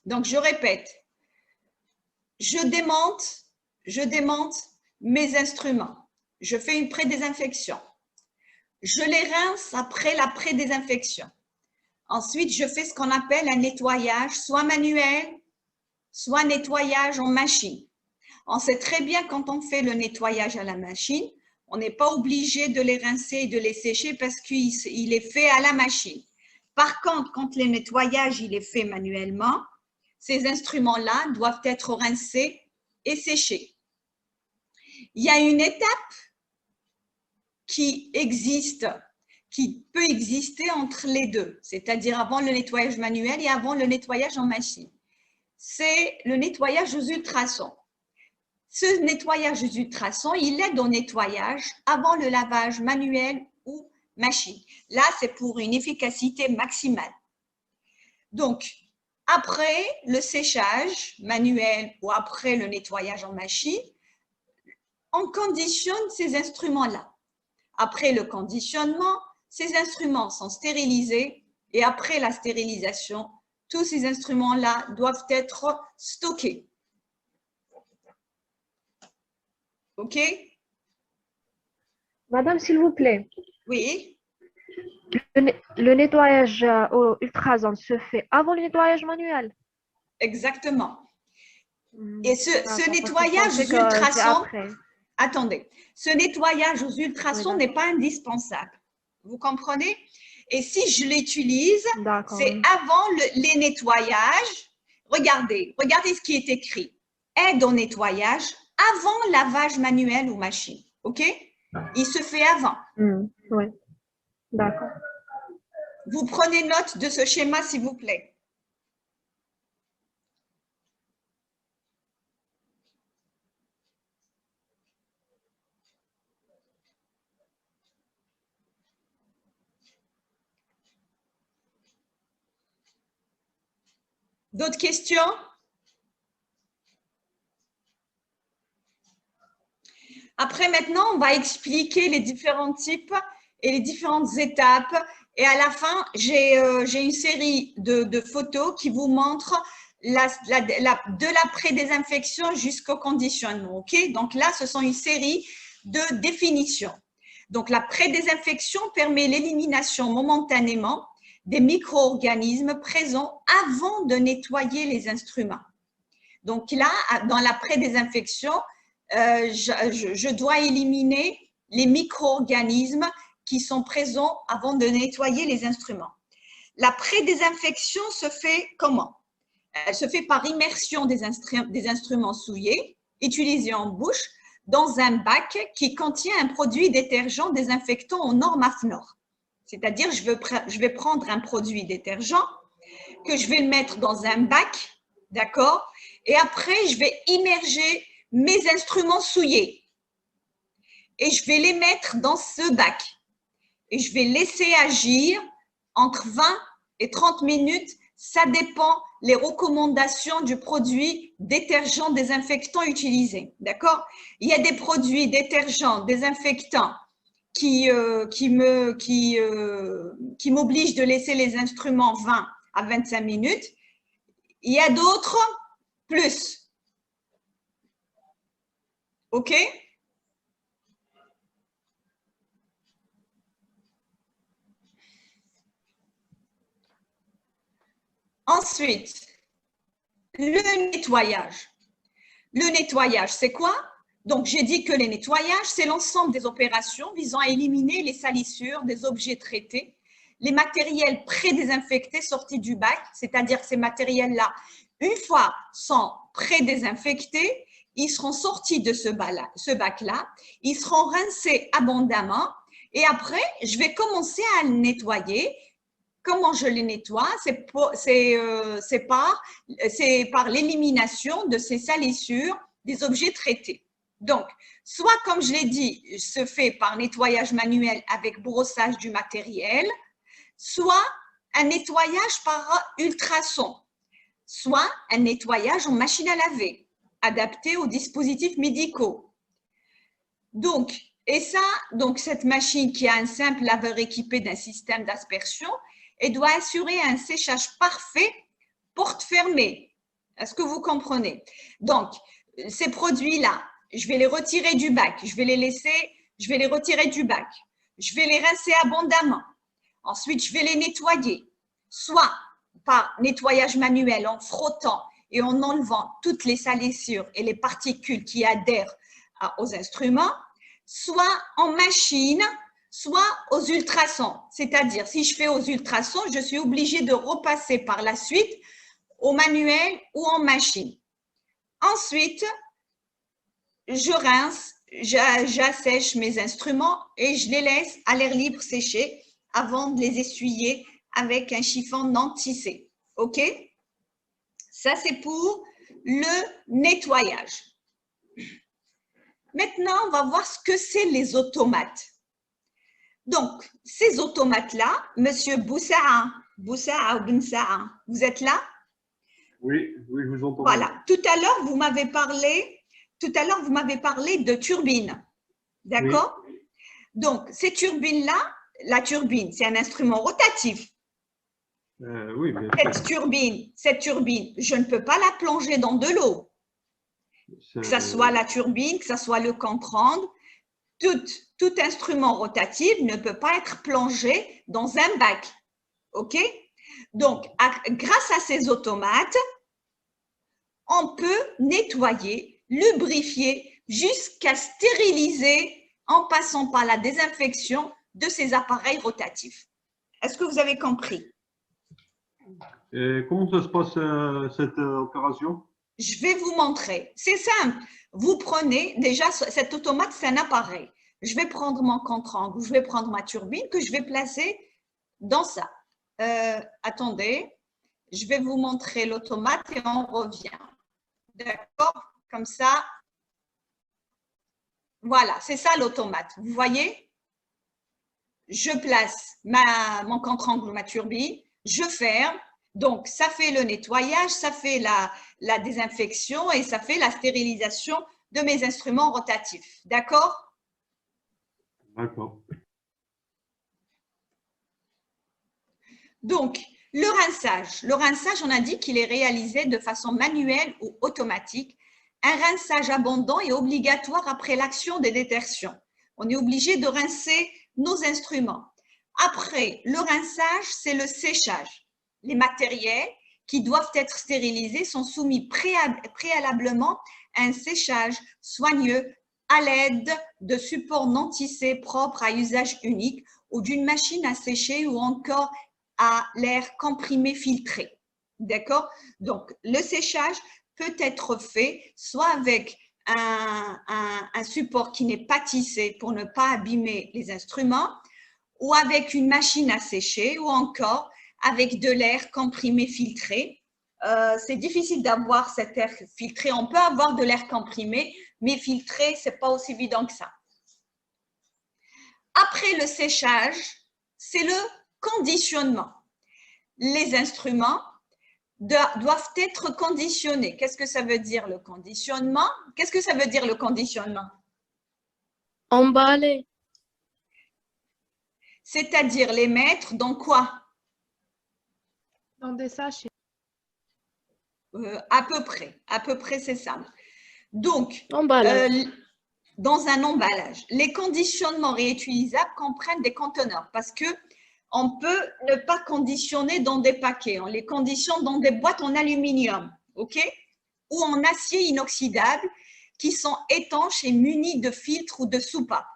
Donc, je répète, je démonte mes instruments. Je fais une pré-désinfection. Je les rince après la pré-désinfection. Ensuite, je fais ce qu'on appelle un nettoyage, soit manuel, soit nettoyage en machine. On sait très bien quand on fait le nettoyage à la machine, on n'est pas obligé de les rincer et de les sécher parce qu'il est fait à la machine. Par contre, quand le nettoyage il est fait manuellement, ces instruments-là doivent être rincés et séchés. Il y a une étape qui existe, qui peut exister entre les deux, c'est-à-dire avant le nettoyage manuel et avant le nettoyage en machine. C'est le nettoyage aux ultrasons. Ce nettoyage aux ultrasons, il aide au nettoyage avant le lavage manuel ou machine. Là, c'est pour une efficacité maximale. Donc, après le séchage manuel ou après le nettoyage en machine, on conditionne ces instruments-là. Après le conditionnement, ces instruments sont stérilisés et après la stérilisation, tous ces instruments-là doivent être stockés. OK? Madame, s'il vous plaît, Oui, le nettoyage au ultrason se fait avant le nettoyage manuel. exactement. Et ce D'accord, parce que je nettoyage pensais aux que c'est ultrasons, après. attendez, ce nettoyage aux Oui, ultrasons n'est d'accord. pas indispensable. Vous comprenez? Et si je l'utilise, D'accord, c'est oui. avant les nettoyages. Regardez ce qui est écrit. Aide au nettoyage avant lavage manuel ou machine. OK? Il se fait avant. Oui, d'accord. Vous prenez note de ce schéma, s'il vous plaît. D'autres questions? Après, maintenant, on va expliquer les différents types et les différentes étapes. Et à la fin, j'ai une série de photos qui vous montrent de la pré-désinfection jusqu'au conditionnement. OK? Donc là, ce sont une série de définitions. Donc, la pré-désinfection permet l'élimination momentanément des micro-organismes présents avant de nettoyer les instruments. Donc là, dans la pré-désinfection, je dois éliminer les micro-organismes qui sont présents avant de nettoyer les instruments. La pré-désinfection se fait comment? Elle se fait par immersion des instruments souillés, utilisés en bouche, dans un bac qui contient un produit détergent désinfectant aux normes AFNOR. C'est-à-dire, je vais prendre un produit détergent que je vais le mettre dans un bac, d'accord? Et après, je vais immerger mes instruments souillés et je vais les mettre dans ce bac et je vais laisser agir entre 20 et 30 minutes. Ça dépend les recommandations du produit détergent désinfectant utilisé, d'accord? Il y a des produits détergents désinfectants qui m'obligent de laisser les instruments 20 à 25 minutes. Il y a d'autres plus. OK? Ensuite, le nettoyage. Le nettoyage, c'est quoi? Donc, j'ai dit que les nettoyages, c'est l'ensemble des opérations visant à éliminer les salissures des objets traités, les matériels pré-désinfectés sortis du bac, c'est-à-dire que ces matériels-là, une fois sont pré-désinfectés, ils seront sortis de ce bac-là, ils seront rincés abondamment et après, je vais commencer à le nettoyer. Comment je les nettoie? C'est par l'élimination de ces salissures des objets traités. Donc, soit, comme je l'ai dit, se fait par nettoyage manuel avec brossage du matériel, soit un nettoyage par ultrason, soit un nettoyage en machine à laver, adapté aux dispositifs médicaux. Donc, cette machine qui a un simple laveur équipé d'un système d'aspersion, elle doit assurer un séchage parfait, porte fermée, Est-ce que vous comprenez? Donc, ces produits-là, je vais les retirer du bac. Je vais les retirer du bac. Je vais les rincer abondamment. Ensuite, je vais les nettoyer, soit par nettoyage manuel en frottant et en enlevant toutes les salissures et les particules qui adhèrent aux instruments, soit en machine, soit aux ultrasons. C'est-à-dire, si je fais aux ultrasons, je suis obligée de repasser par la suite au manuel ou en machine. Ensuite, je rince, j'assèche mes instruments et je les laisse à l'air libre sécher avant de les essuyer avec un chiffon non tissé. OK? Ça, c'est pour le nettoyage. Maintenant, on va voir ce que c'est les automates. Donc, ces automates-là, Monsieur Boussa'a ou Bensa'a, vous êtes là? Oui, oui, je vous entends. Voilà. Tout à l'heure, vous m'avez parlé de turbine. D'accord? Oui. Donc, ces turbines-là, la turbine, c'est un instrument rotatif. Oui, bien sûr. Cette turbine, je ne peux pas la plonger dans de l'eau. Que ce soit la turbine, que ce soit le compte-rendre, tout instrument rotatif ne peut pas être plongé dans un bac. OK? Donc, grâce à ces automates, on peut nettoyer, lubrifier jusqu'à stériliser en passant par la désinfection de ces appareils rotatifs. Est-ce que vous avez compris? Et comment ça se passe cette opération? Je vais vous montrer. C'est simple. Vous prenez, déjà, cet automate, c'est un appareil. Je vais prendre mon contre-angle, je vais prendre ma turbine que je vais placer dans ça. Attendez, je vais vous montrer l'automate et on revient. D'accord? Comme ça. Voilà, c'est ça l'automate. Vous voyez? Je place mon contre-angle, ma turbine, je ferme. Donc, ça fait le nettoyage, ça fait la désinfection et ça fait la stérilisation de mes instruments rotatifs. D'accord? D'accord. Donc, le rinçage, on a dit qu'il est réalisé de façon manuelle ou automatique. Un rinçage abondant est obligatoire après l'action des détersions. On est obligé de rincer nos instruments. Après, le rinçage, c'est le séchage. Les matériels qui doivent être stérilisés sont soumis préalablement à un séchage soigneux à l'aide de supports non tissés propres à usage unique ou d'une machine à sécher ou encore à l'air comprimé filtré. D'accord? Donc, le séchage peut être fait soit avec un support qui n'est pas tissé pour ne pas abîmer les instruments, ou avec une machine à sécher, ou encore avec de l'air comprimé filtré. C'est difficile d'avoir cet air filtré. On peut avoir de l'air comprimé, mais filtré, ce n'est pas aussi évident que ça. Après le séchage, c'est le conditionnement. Les instruments doivent être conditionnés. Qu'est-ce que ça veut dire le conditionnement? Qu'est-ce que ça veut dire le conditionnement? Emballé. C'est-à-dire les mettre dans quoi? Dans des sachets. À peu près c'est ça. Donc, dans un emballage. Les conditionnements réutilisables comprennent des conteneurs parce que on peut ne pas conditionner dans des paquets. On les conditionne dans des boîtes en aluminium, ok, ou en acier inoxydable qui sont étanches et munis de filtres ou de soupapes.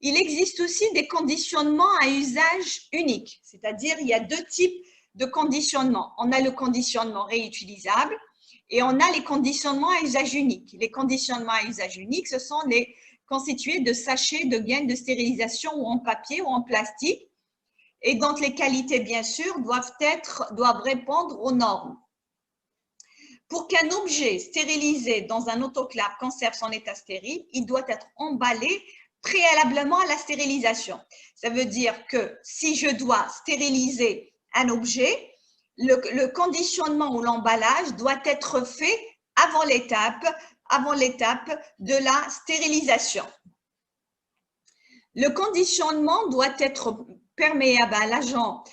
Il existe aussi des conditionnements à usage unique, c'est-à-dire il y a deux types de conditionnement. On a le conditionnement réutilisable et on a les conditionnements à usage unique. Les conditionnements à usage unique, ce sont les constitués de sachets de gaines de stérilisation ou en papier ou en plastique et dont les qualités, bien sûr, doivent répondre aux normes. Pour qu'un objet stérilisé dans un autoclave conserve son état stérile, il doit être emballé préalablement à la stérilisation. Ça veut dire que si je dois stériliser un objet, le conditionnement ou l'emballage doit être fait avant l'étape de la stérilisation. Le conditionnement doit être perméable à l'agent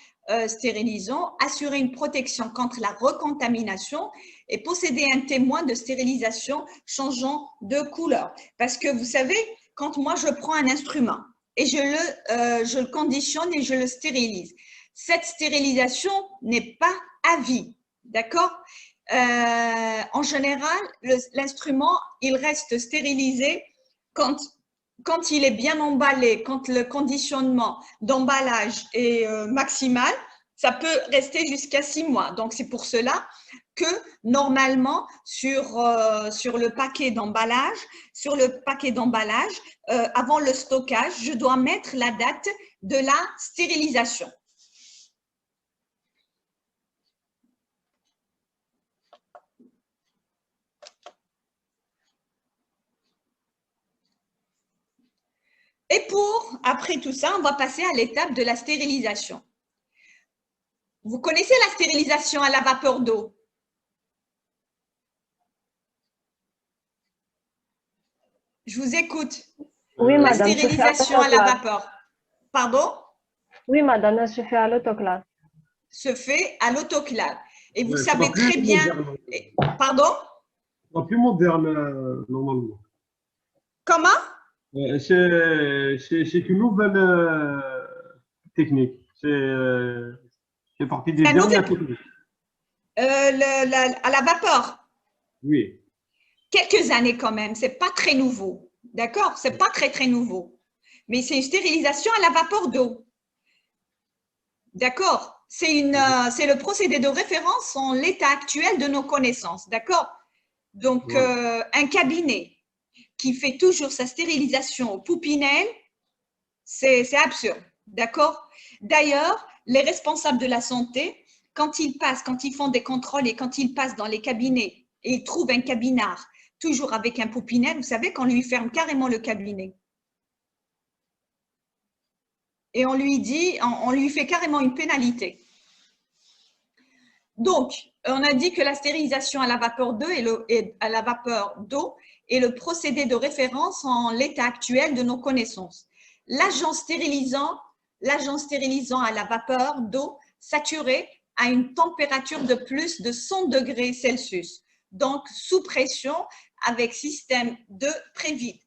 stérilisant, assurer une protection contre la recontamination et posséder un témoin de stérilisation changeant de couleur. Parce que vous savez, quand moi je prends un instrument et je le conditionne et je le stérilise, cette stérilisation n'est pas à vie, d'accord? En général, l'instrument, il reste stérilisé quand il est bien emballé, quand le conditionnement d'emballage est maximal, ça peut rester jusqu'à 6 mois. Donc, c'est pour cela que normalement, sur le paquet d'emballage, avant le stockage, je dois mettre la date de la stérilisation. Et après tout ça, on va passer à l'étape de la stérilisation. Vous connaissez la stérilisation à la vapeur d'eau? Je vous écoute. Oui, La madame, se fait à stérilisation à la l'autoclave. vapeur. Pardon? Oui, madame, elle se fait à l'autoclave. Se fait à l'autoclave. Et vous Ouais, savez très bien… moderne. Pardon? C'est plus moderne, normalement. Comment? C'est une nouvelle technique. C'est partie des La dernières nouvelle, techniques. à la vapeur. Oui. Quelques années quand même, c'est pas très nouveau. D'accord? C'est pas très, très nouveau. Mais c'est une stérilisation à la vapeur d'eau. D'accord? C'est le procédé de référence en l'état actuel de nos connaissances. D'accord? Donc, Voilà. un cabinet qui fait toujours sa stérilisation au Poupinel, c'est absurde. D'accord? D'ailleurs, les responsables de la santé, quand ils font des contrôles et quand ils passent dans les cabinets et ils trouvent un cabinard toujours avec un Poupinel, vous savez qu'on lui ferme carrément le cabinet. Et on lui fait carrément une pénalité. Donc, on a dit que la stérilisation à la vapeur d'eau est le procédé de référence en l'état actuel de nos connaissances. L'agent stérilisant à la vapeur d'eau saturée à une température de plus de 100 degrés Celsius, donc sous pression avec système de prévide.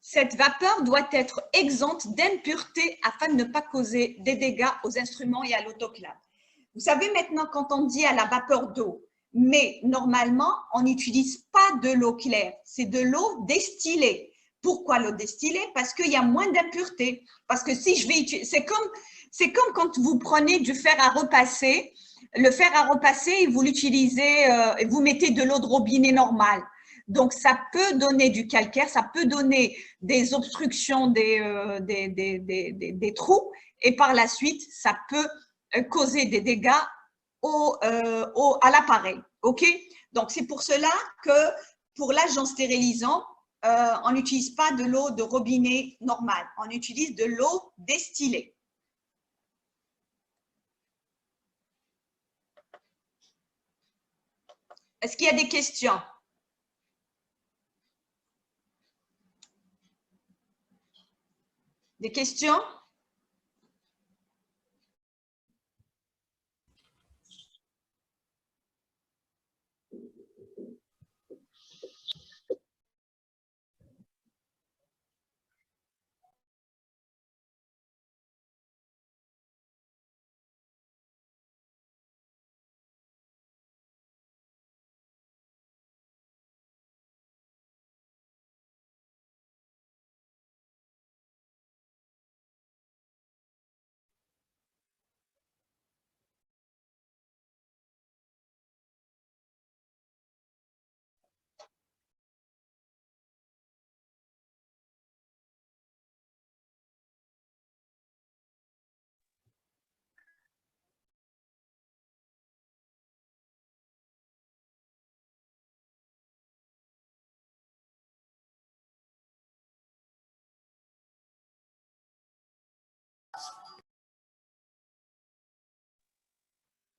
Cette vapeur doit être exempte d'impuretés afin de ne pas causer des dégâts aux instruments et à l'autoclave. Vous savez maintenant quand on dit à la vapeur d'eau, mais normalement, on n'utilise pas de l'eau claire, c'est de l'eau destillée. Pourquoi l'eau destillée? Parce qu'il y a moins d'impuretés. Parce que si je vais utiliser, c'est comme quand vous prenez du fer à repasser, le fer à repasser et vous l'utilisez, vous mettez de l'eau de robinet normale. Donc, ça peut donner du calcaire, ça peut donner des obstructions, des trous, et par la suite, ça peut causer des dégâts à l'appareil. OK? Donc, c'est pour cela que pour l'agent stérilisant, on n'utilise pas de l'eau de robinet normale, on utilise de l'eau destillée. Est-ce qu'il y a des questions? Des questions?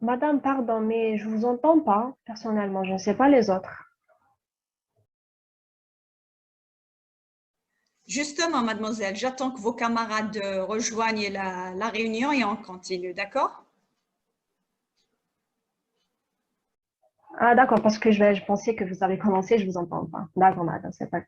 Madame, pardon, mais je vous entends pas, personnellement, je ne sais pas les autres. Justement, mademoiselle, j'attends que vos camarades rejoignent la réunion et on continue, d'accord? Ah, d'accord, parce que je pensais que vous avez commencé, je vous entends pas. D'accord, madame, c'est pas.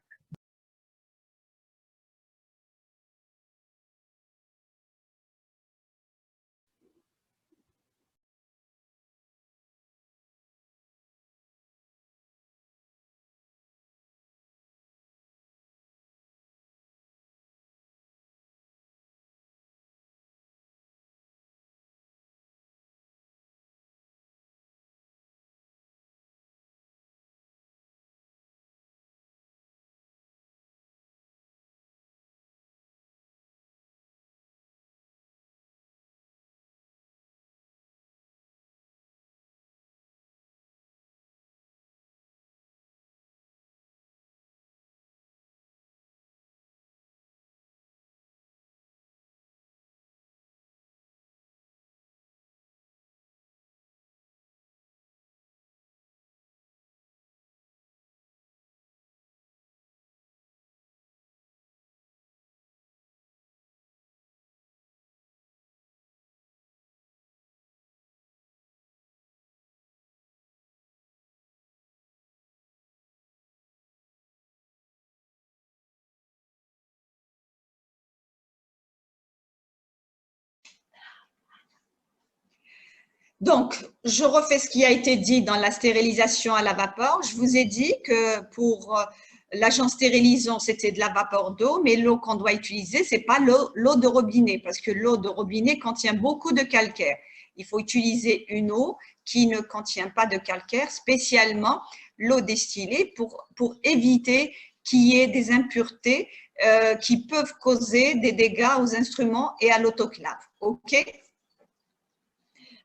Donc, je refais ce qui a été dit dans la stérilisation à la vapeur. Je vous ai dit que pour l'agent stérilisant, c'était de la vapeur d'eau, mais l'eau qu'on doit utiliser, c'est pas l'eau de robinet, parce que l'eau de robinet contient beaucoup de calcaire. Il faut utiliser une eau qui ne contient pas de calcaire, spécialement l'eau distillée, pour éviter qu'il y ait des impuretés qui peuvent causer des dégâts aux instruments et à l'autoclave. OK?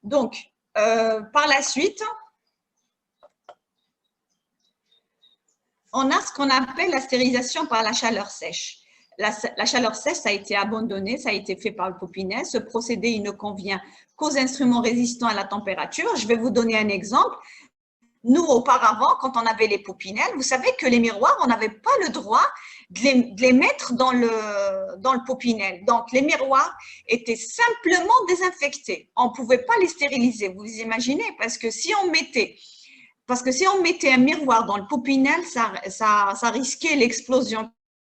Donc, par la suite, on a ce qu'on appelle la stérilisation par la chaleur sèche. La chaleur sèche, ça a été abandonné, ça a été fait par le Popinel. Ce procédé, il ne convient qu'aux instruments résistants à la température. Je vais vous donner un exemple. Nous, auparavant, quand on avait les Popinel, vous savez que les miroirs, on n'avait pas le droit de les mettre dans le Popinel. Donc, les miroirs étaient simplement désinfectés. On ne pouvait pas les stériliser, vous imaginez, parce que si on mettait un miroir dans le Popinel, ça risquait l'explosion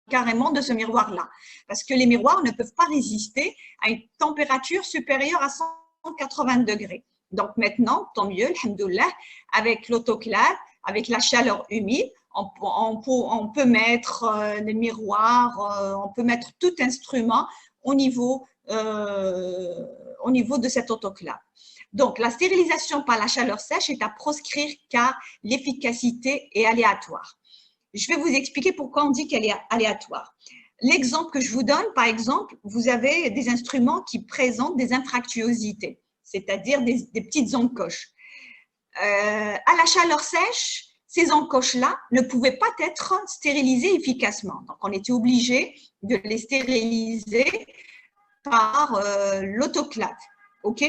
carrément de ce miroir-là. Parce que les miroirs ne peuvent pas résister à une température supérieure à 180 degrés. Donc maintenant, tant mieux, alhamdoulilah, avec l'autoclave, avec la chaleur humide, on peut mettre les miroirs, on peut mettre tout instrument au niveau de cette autoclave. Donc, la stérilisation par la chaleur sèche est à proscrire car l'efficacité est aléatoire. Je vais vous expliquer pourquoi on dit qu'elle est aléatoire. L'exemple que je vous donne, par exemple, vous avez des instruments qui présentent des infractuosités, c'est-à-dire des petites encoches. À la chaleur sèche, ces encoches-là ne pouvaient pas être stérilisées efficacement. Donc, on était obligé de les stériliser par l'autoclave. OK ?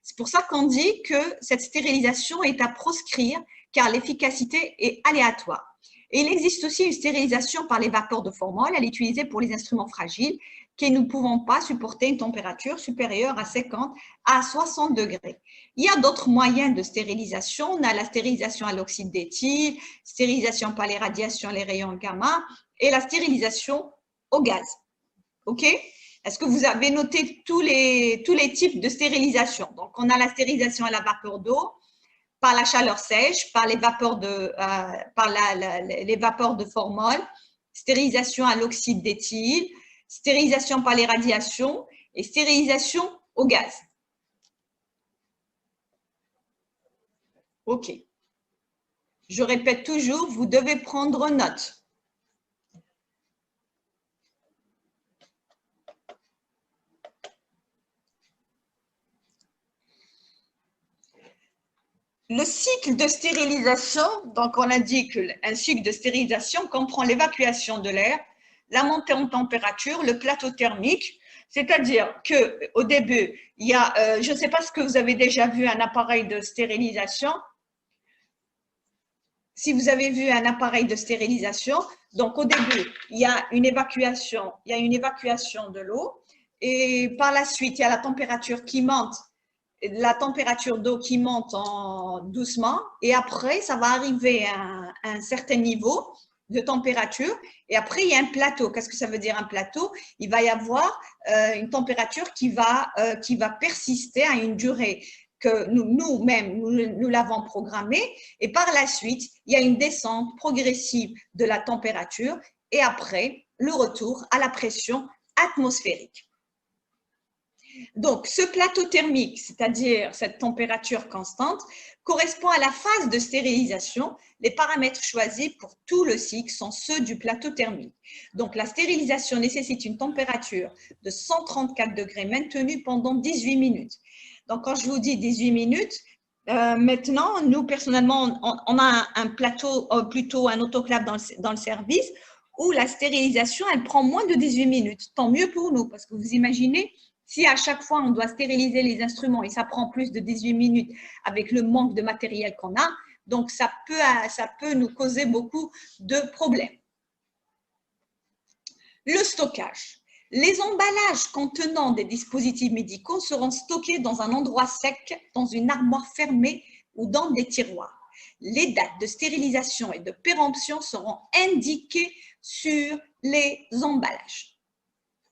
C'est pour ça qu'on dit que cette stérilisation est à proscrire car l'efficacité est aléatoire. Et il existe aussi une stérilisation par les vapeurs de formol. Elle est utilisée pour les instruments fragiles qui ne pouvant pas supporter une température supérieure à 50 à 60 degrés. Il y a d'autres moyens de stérilisation. On a la stérilisation à l'oxyde d'éthyle, stérilisation par les radiations, les rayons gamma et la stérilisation au gaz. OK ? Est-ce que vous avez noté tous les types de stérilisation? Donc, on a la stérilisation à la vapeur d'eau, par la chaleur sèche, par les vapeurs de formol, stérilisation à l'oxyde d'éthyle, stérilisation par les radiations et stérilisation au gaz. OK. Je répète toujours, vous devez prendre note. Le cycle de stérilisation, donc on a dit qu'un cycle de stérilisation comprend l'évacuation de l'air, la montée en température, le plateau thermique, c'est-à-dire qu'au début, il y a, je ne sais pas ce que vous avez déjà vu, un appareil de stérilisation. si vous avez vu un appareil de stérilisation, donc au début, il y a une évacuation de l'eau et par la suite, il y a la température qui monte, la température d'eau qui monte doucement et après, ça va arriver à un certain niveau de température et après, il y a un plateau. Qu'est-ce que ça veut dire un plateau? Il va y avoir une température qui va persister à une durée que nous-mêmes, nous l'avons programmée et par la suite, il y a une descente progressive de la température et après, le retour à la pression atmosphérique. Donc, ce plateau thermique, c'est-à-dire cette température constante, correspond à la phase de stérilisation. Les paramètres choisis pour tout le cycle sont ceux du plateau thermique. Donc, la stérilisation nécessite une température de 134 degrés maintenue pendant 18 minutes. Donc, quand je vous dis 18 minutes, maintenant, nous, personnellement, on a un plateau, plutôt un autoclave dans le service où la stérilisation, elle prend moins de 18 minutes. Tant mieux pour nous, parce que vous imaginez, si à chaque fois, on doit stériliser les instruments et ça prend plus de 18 minutes avec le manque de matériel qu'on a, donc ça peut nous causer beaucoup de problèmes. Le stockage. Les emballages contenant des dispositifs médicaux seront stockés dans un endroit sec, dans une armoire fermée ou dans des tiroirs. Les dates de stérilisation et de péremption seront indiquées sur les emballages.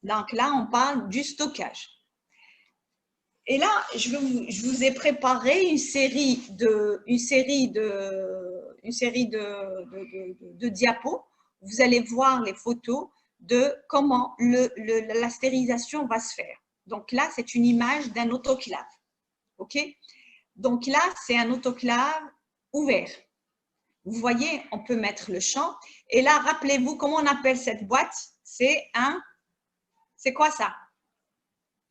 Donc là, on parle du stockage. Et là, je vous ai préparé une série de diapos. Vous allez voir les photos de comment la stérilisation va se faire. Donc là, c'est une image d'un autoclave. OK? Donc là, c'est un autoclave ouvert. Vous voyez, on peut mettre le champ. Et là, rappelez-vous comment on appelle cette boîte. C'est quoi ça?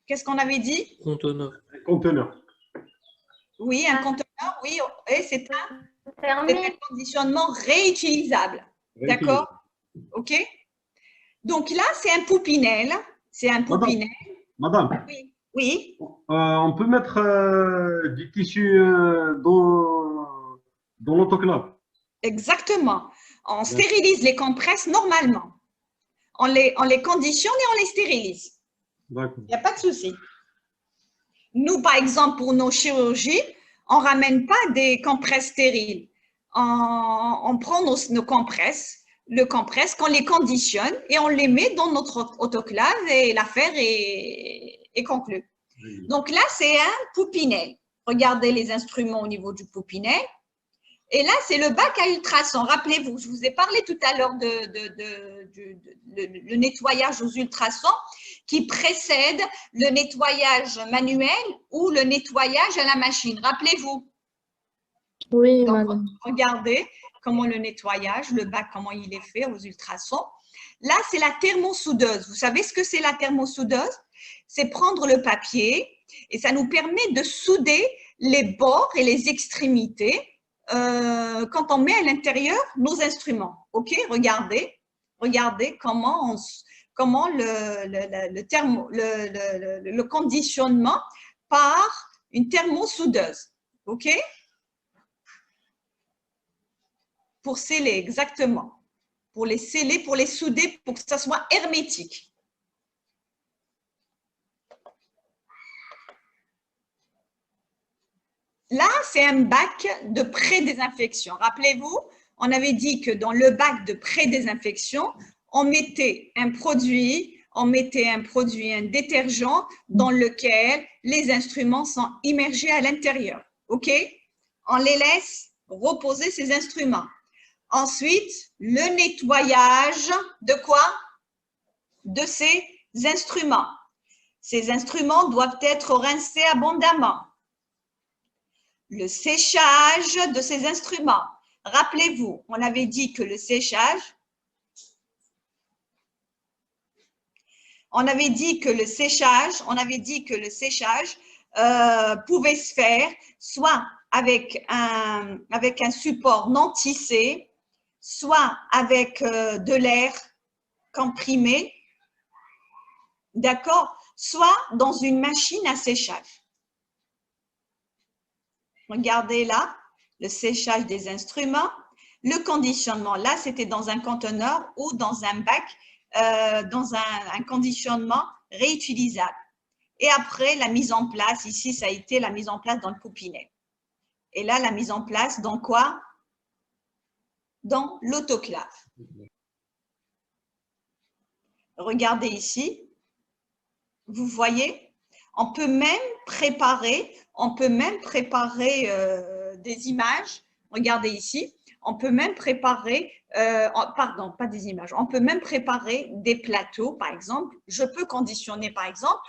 Qu'est-ce qu'on avait dit? Conteneur. Conteneur. Oui, un conteneur, oui. Et c'est un conditionnement réutilisable. D'accord? OK? Donc là, c'est un poupinel. C'est un poupinel. Madame. Oui. Oui. On peut mettre du tissu dans l'autoclave. Exactement. On stérilise les compresses normalement. On les conditionne et on les stérilise. Il n'y a pas de souci. Nous, par exemple, pour nos chirurgies, on ne ramène pas des compresses stériles. On prend nos compresses, qu'on les conditionne et on les met dans notre autoclave et l'affaire est conclue. Donc là, c'est un poupinel. Regardez les instruments au niveau du poupinel. Et là, c'est le bac à ultrasons. Rappelez-vous, je vous ai parlé tout à l'heure le nettoyage aux ultrasons qui précède le nettoyage manuel ou le nettoyage à la machine. Rappelez-vous. Oui, donc, madame. Regardez comment le nettoyage, le bac, comment il est fait aux ultrasons. Là, c'est la thermosoudeuse. Vous savez ce que c'est la thermosoudeuse? C'est prendre le papier et ça nous permet de souder les bords et les extrémités quand on met à l'intérieur nos instruments. OK? Regardez comment le conditionnement par une thermosoudeuse. OK? Pour sceller, exactement. Pour les sceller, pour les souder, pour que ça soit hermétique. Là, c'est un bac de pré-désinfection. Rappelez-vous, on avait dit que dans le bac de pré-désinfection, on mettait un produit, un détergent dans lequel les instruments sont immergés à l'intérieur. OK? On les laisse reposer ces instruments. Ensuite, le nettoyage de quoi? De ces instruments. Ces instruments doivent être rincés abondamment. Le séchage de ces instruments. Rappelez-vous, on avait dit que le séchage, pouvait se faire soit avec un support non tissé, soit avec de l'air comprimé, d'accord, soit dans une machine à séchage. Regardez là, le séchage des instruments. Le conditionnement, là, c'était dans un conteneur ou dans un bac, dans un conditionnement réutilisable. Et après, la mise en place, ici, ça a été la mise en place dans le poupinet. Et là, la mise en place dans quoi? Dans l'autoclave. Regardez ici. Vous voyez, on peut même préparer des images. Regardez ici. On peut même préparer, pardon, pas des images. On peut même préparer des plateaux, par exemple. Je peux conditionner, par exemple,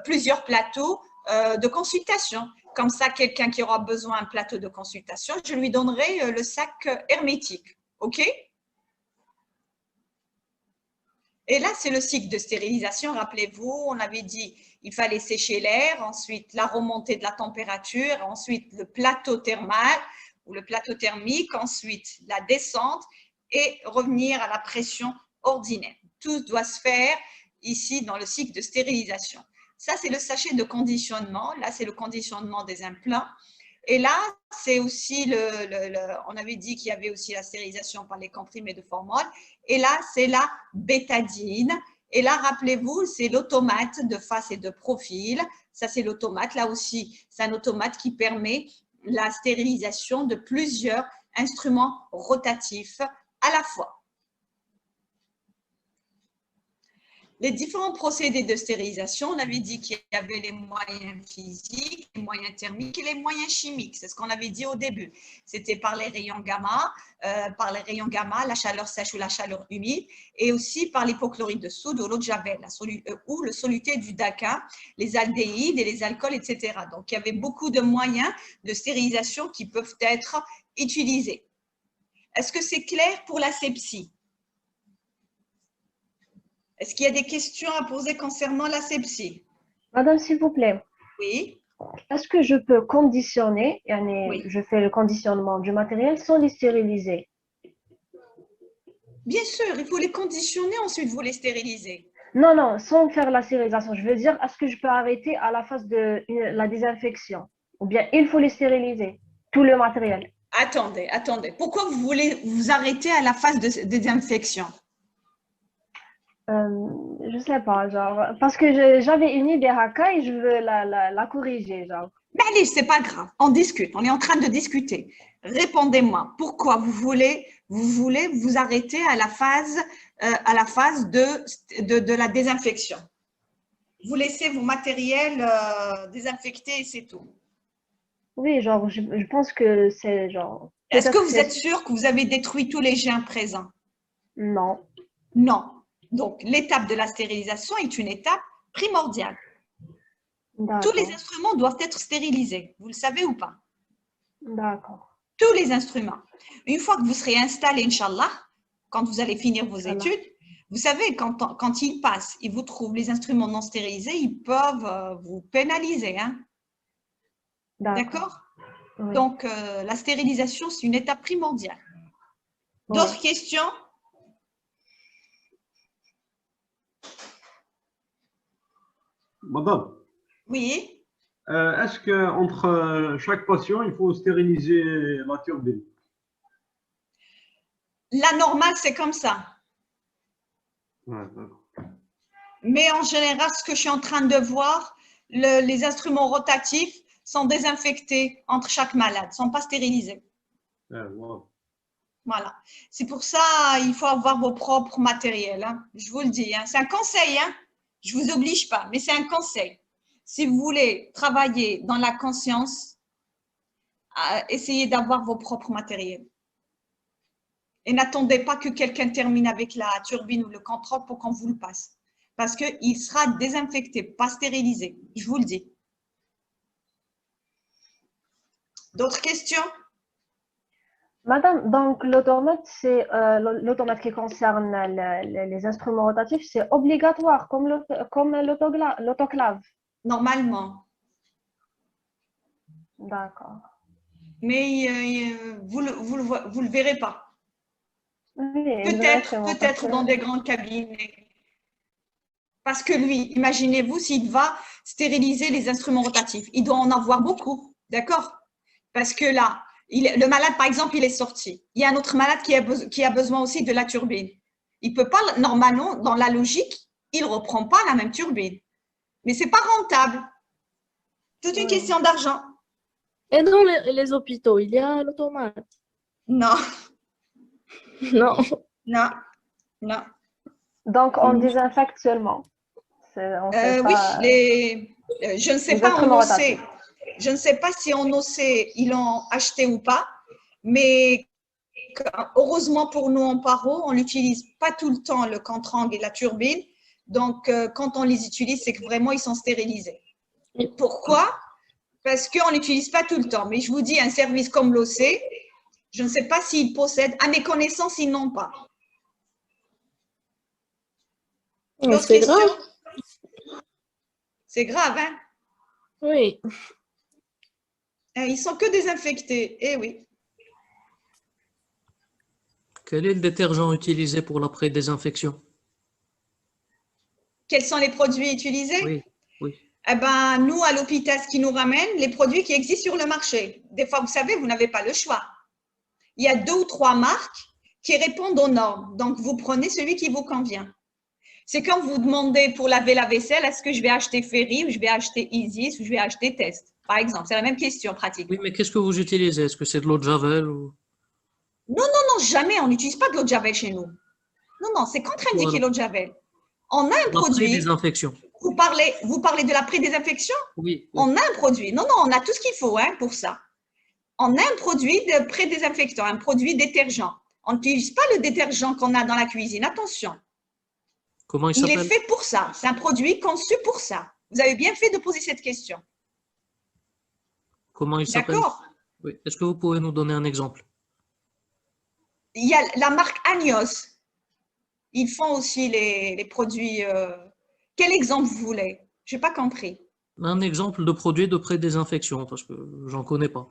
plusieurs plateaux de consultation. Comme ça, quelqu'un qui aura besoin d'un plateau de consultation, je lui donnerai le sac hermétique. OK? Et là, c'est le cycle de stérilisation. Rappelez-vous, on avait dit il fallait sécher l'air, ensuite la remontée de la température, ensuite le plateau thermal ou le plateau thermique, ensuite la descente et revenir à la pression ordinaire. Tout doit se faire ici dans le cycle de stérilisation. Ça, c'est le sachet de conditionnement. Là, c'est le conditionnement des implants. Et là, c'est aussi on avait dit qu'il y avait aussi la stérilisation par les comprimés de formol. Et là, c'est la bétadine. Et là, rappelez-vous, c'est l'automate de face et de profil. Ça, c'est l'automate. Là aussi, c'est un automate qui permet la stérilisation de plusieurs instruments rotatifs à la fois. Les différents procédés de stérilisation, on avait dit qu'il y avait les moyens physiques, les moyens thermiques et les moyens chimiques. C'est ce qu'on avait dit au début. C'était par les rayons gamma, la chaleur sèche ou la chaleur humide, et aussi par l'hypochlorite de soude ou l'eau de javel, ou le soluté du DACA, les aldéhydes et les alcools, etc. Donc, il y avait beaucoup de moyens de stérilisation qui peuvent être utilisés. Est-ce que c'est clair pour l'asepsie? Est-ce qu'il y a des questions à poser concernant l'asepsie? Madame, s'il vous plaît, Oui. est-ce que je peux conditionner, Oui. je fais le conditionnement du matériel sans les stériliser? Bien sûr, il faut les conditionner, ensuite vous les stérilisez. Non, non, sans faire la stérilisation. Je veux dire, est-ce que je peux arrêter à la phase de la désinfection? Ou bien il faut les stériliser, tout le matériel? Attendez. Pourquoi vous voulez vous arrêter à la phase de désinfection? Je sais pas, genre, parce que j'avais une idée haka et je veux la corriger, genre. Mais allez, c'est pas grave, on discute, on est en train de discuter. Répondez-moi, pourquoi vous voulez vous arrêter à la phase de la désinfection? Vous laissez vos matériels désinfectés et c'est tout. Oui, genre, je pense que c'est genre. Est-ce que peut-être vous êtes sûr que vous avez détruit tous les germes présents? Non. Non. Donc, l'étape de la stérilisation est une étape primordiale. Tous les instruments doivent être stérilisés. Vous le savez ou pas? D'accord. Tous les instruments. Une fois que vous serez installé, Inch'Allah, quand vous allez finir vos études, vous savez, quand ils passent, ils vous trouvent les instruments non stérilisés, ils peuvent vous pénaliser. Hein? D'accord? Oui. Donc, la stérilisation, c'est une étape primordiale. D'autres questions? Madame, Oui. est-ce qu'entre chaque patient, il faut stériliser la turbine? La normale, c'est comme ça. Ouais, d'accord. Mais en général, ce que je suis en train de voir, les instruments rotatifs sont désinfectés entre chaque malade, ne sont pas stérilisés. Wow. Voilà. C'est pour ça il faut avoir vos propres matériels. Hein. Je vous le dis. Hein. C'est un conseil. Hein. Je ne vous oblige pas, mais c'est un conseil. Si vous voulez travailler dans la conscience, essayez d'avoir vos propres matériels. Et n'attendez pas que quelqu'un termine avec la turbine ou le contrôle pour qu'on vous le passe. Parce qu'il sera désinfecté, pas stérilisé. Je vous le dis. D'autres questions? Madame, donc l'automate, c'est l'automate qui concerne les instruments rotatifs, c'est obligatoire comme l'autoclave. Normalement. D'accord. Mais vous le verrez pas. Oui, Peut-être dans des grands cabinets. Parce que lui, imaginez-vous s'il va stériliser les instruments rotatifs. Il doit en avoir beaucoup, d'accord? Parce que là, Le malade, par exemple, il est sorti. Il y a un autre malade qui a besoin aussi de la turbine. Il ne peut pas, normalement, dans la logique, il ne reprend pas la même turbine. Mais ce n'est pas rentable. Toute une question d'argent. Et dans les hôpitaux, il y a l'automate. Non, Non. non, non. Donc, on désinfecte seulement. On sait Oui, pas, je ne sais les pas en instruments OC. rotatifs. Je ne sais pas si en OC, ils l'ont acheté ou pas. Mais heureusement pour nous en paro, on n'utilise pas tout le temps le Cantrang et la turbine. Donc, quand on les utilise, c'est que vraiment, ils sont stérilisés. Pourquoi? Parce qu'on n'utilise pas tout le temps. Mais je vous dis, un service comme l'OC, je ne sais pas s'ils possèdent. À mes connaissances, ils n'ont pas. D'autres C'est questions? grave. C'est grave, hein? Oui. Ils sont que désinfectés. Eh oui. Quel est le détergent utilisé pour la pré-désinfection? Quels sont les produits utilisés? Oui, oui. Eh ben, nous, à l'hôpital, ce qui nous ramène, les produits qui existent sur le marché. Des fois, vous savez, vous n'avez pas le choix. Il y a 2 ou 3 marques qui répondent aux normes. Donc, vous prenez celui qui vous convient. C'est comme vous demandez pour laver la vaisselle, est-ce que je vais acheter Ferry ou je vais acheter Isis ou je vais acheter Test, par exemple. C'est la même question pratique. Oui, mais qu'est-ce que vous utilisez? Est-ce que c'est de l'eau de Javel ou... Non, jamais. On n'utilise pas de l'eau de Javel chez nous. Non, c'est contre-indiqué Voilà. l'eau de Javel. On a un La produit. pré-désinfection. Vous parlez de la pré-désinfection? Oui, oui. On a un produit. Non, on a tout ce qu'il faut pour ça. On a un produit de pré-désinfectant, un produit détergent. On n'utilise pas le détergent qu'on a dans la cuisine. Attention. Comment il Il est s'appelle? fait pour ça. C'est un produit conçu pour ça. Vous avez bien fait de poser cette question. Comment il s'appelle? D'accord? Oui. Est-ce que vous pouvez nous donner un exemple? Il y a la marque Agnos. Ils font aussi les produits. Quel exemple vous voulez? Je n'ai pas compris. Un exemple de produit de pré-désinfection, parce que j'en connais pas.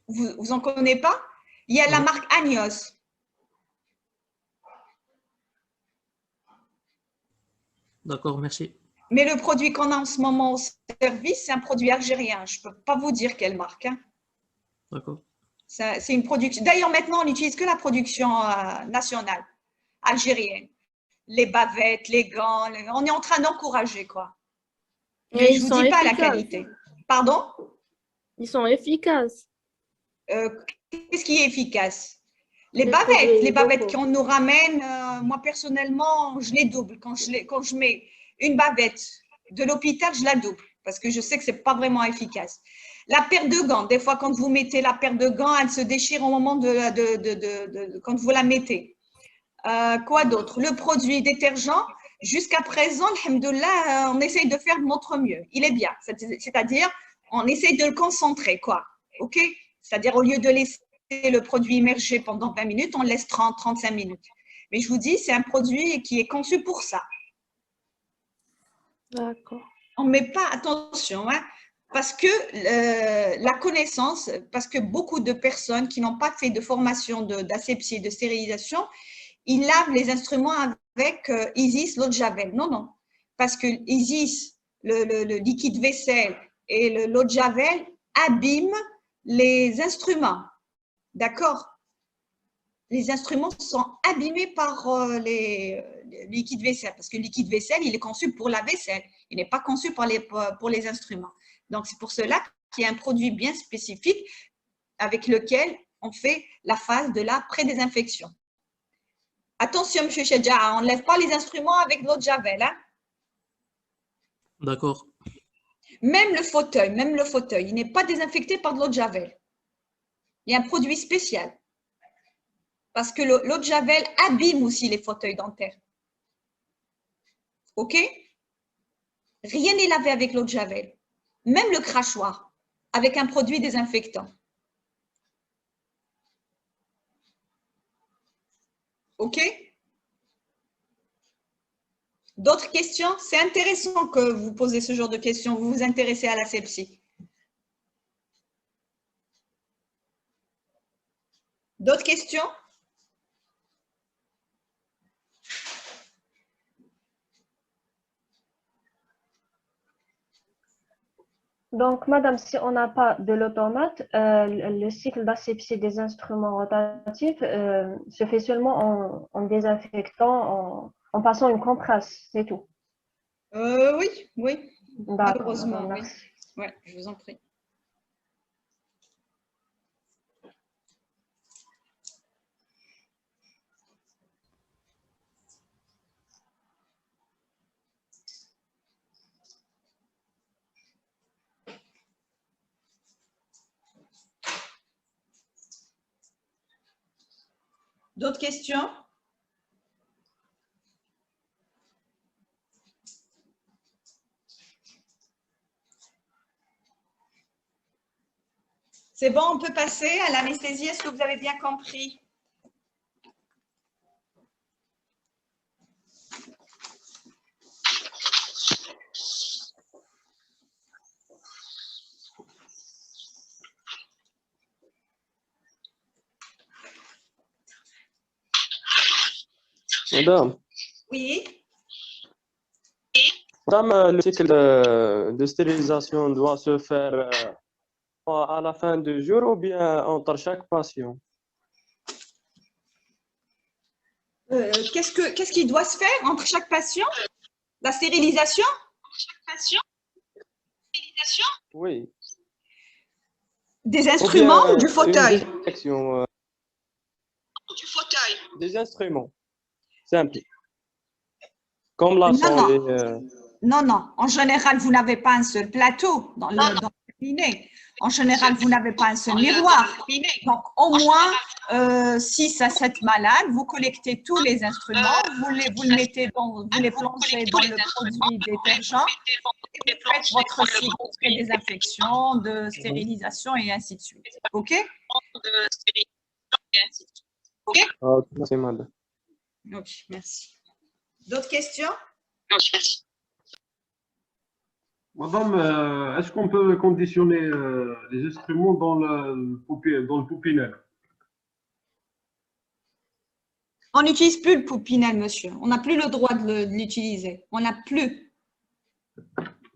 Vous en connaissez pas? Il y a la Non. marque Agnos. D'accord, merci. Mais le produit qu'on a en ce moment au service, c'est un produit algérien. Je ne peux pas vous dire quelle marque. D'accord. C'est une production. D'ailleurs, maintenant, on n'utilise que la production nationale, algérienne. Les bavettes, les gants, on est en train d'encourager, quoi. Mais Et je ils ne vous sont dis pas la efficaces. qualité. Pardon? Ils sont efficaces. Qu'est-ce qui est efficace? Les Les bavettes produits locaux. qu'on nous ramène, moi personnellement, je les double. Quand je mets une bavette de l'hôpital, je la double parce que je sais que ce n'est pas vraiment efficace. La paire de gants, des fois, quand vous mettez la paire de gants, elle se déchire au moment quand vous la mettez. Quoi d'autre? Le produit détergent, jusqu'à présent, alhamdoulilah, on essaye de faire de notre mieux. Il est bien, c'est-à-dire, on essaye de le concentrer, quoi. OK? C'est-à-dire, au lieu de laisser le produit immerger pendant 20 minutes, on le laisse 30-35 minutes. Mais je vous dis, c'est un produit qui est conçu pour ça. D'accord. On ne met pas attention, parce que la connaissance, parce que beaucoup de personnes qui n'ont pas fait de formation d'asepsie, de stérilisation, ils lavent les instruments avec Isis, l'eau de Javel. Non. Parce que Isis, le liquide vaisselle et l'eau de Javel abîment les instruments. D'accord? Les instruments sont abîmés par les liquides vaisselle. Parce que le liquide vaisselle, il est conçu pour la vaisselle. Il n'est pas conçu pour les instruments. Donc, c'est pour cela qu'il y a un produit bien spécifique avec lequel on fait la phase de la pré-désinfection. Attention, M. Chedja, on ne lève pas les instruments avec l'eau de Javel. D'accord. Même le fauteuil, il n'est pas désinfecté par de l'eau de Javel. Il y a un produit spécial. Parce que l'eau de Javel abîme aussi les fauteuils dentaires. OK? Rien n'est lavé avec l'eau de Javel. Même le crachoir, avec un produit désinfectant. OK? D'autres questions? C'est intéressant que vous posez ce genre de questions. Vous vous intéressez à l'asepsie. D'autres questions? Donc, madame, si on n'a pas de l'automate, le cycle d'asepsie des instruments rotatifs se fait seulement en désinfectant, en passant une compresse, c'est tout. Oui, oui, D'accord, malheureusement, madame, oui. merci. Ouais, je vous en prie. D'autres questions? C'est bon, on peut passer à l'anesthésie. Est-ce que vous avez bien compris? Madame, Oui. le cycle de stérilisation doit se faire à la fin du jour ou bien entre chaque patient? Qu'est-ce qui doit se faire entre chaque patient? La stérilisation? Oui. Des Ou bien instruments ou du une fauteuil? désinfection, des instruments simples, comme la Non, sonde et, non. Non, non. En général, vous n'avez pas un seul plateau dans le cabinet. En général, vous n'avez pas un seul miroir. Donc, au moins 6 à 7 malades, vous collectez tous les instruments, vous les mettez vous les plongez dans le produit détergent et vous faites votre cycle de désinfection, de stérilisation et ainsi de suite. OK? Ah, merci, madame. OK, merci. D'autres questions? Madame, est-ce qu'on peut conditionner les instruments dans le poupinel? On n'utilise plus le poupinel, monsieur. On n'a plus le droit de l'utiliser. On n'a plus.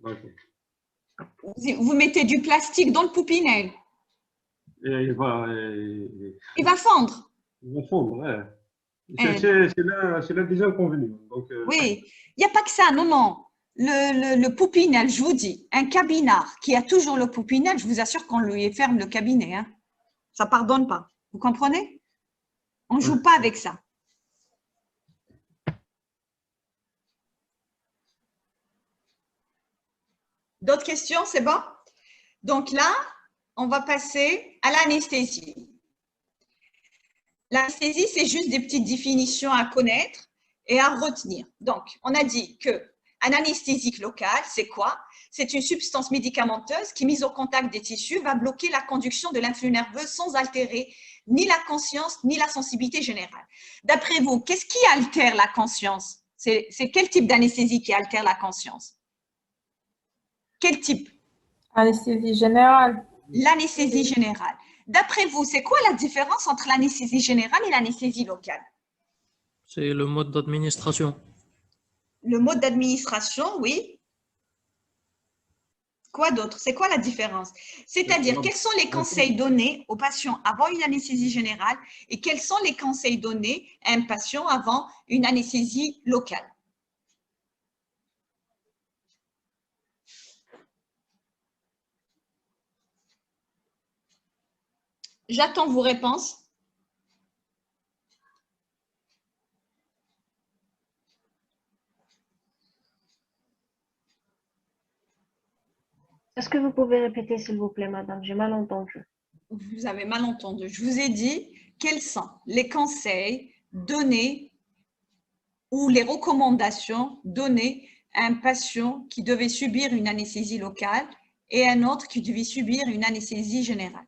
D'accord. Vous mettez du plastique dans le poupinel. Et il va, Il va fondre. il va fondre, ouais. Eh, C'est là des inconvénients. Donc, oui, il n'y a pas que ça, non, non. Le poupinel, je vous dis, un cabinard qui a toujours le poupinel, je vous assure qu'on lui ferme le cabinet. Hein. Ça ne pardonne pas. Vous comprenez? On ne joue pas avec ça. D'autres questions, c'est bon? Donc là, on va passer à l'anesthésie. L'anesthésie, c'est juste des petites définitions à connaître et à retenir. Donc, on a dit qu'un anesthésique local, c'est quoi? C'est une substance médicamenteuse qui, mise au contact des tissus, va bloquer la conduction de l'influx nerveux sans altérer ni la conscience ni la sensibilité générale. D'après vous, qu'est-ce qui altère la conscience? C'est quel type d'anesthésie qui altère la conscience? Quel type? Anesthésie générale. L'anesthésie générale. D'après vous, c'est quoi la différence entre l'anesthésie générale et l'anesthésie locale? C'est le mode d'administration. Le mode d'administration, oui. Quoi d'autre? C'est quoi la différence? C'est-à-dire, quels sont les conseils donnés aux patients avant une anesthésie générale et quels sont les conseils donnés à un patient avant une anesthésie locale? J'attends vos réponses. Est-ce que vous pouvez répéter, s'il vous plaît, madame? J'ai mal entendu. Vous avez mal entendu. Je vous ai dit quels sont les conseils donnés ou les recommandations données à un patient qui devait subir une anesthésie locale et un autre qui devait subir une anesthésie générale.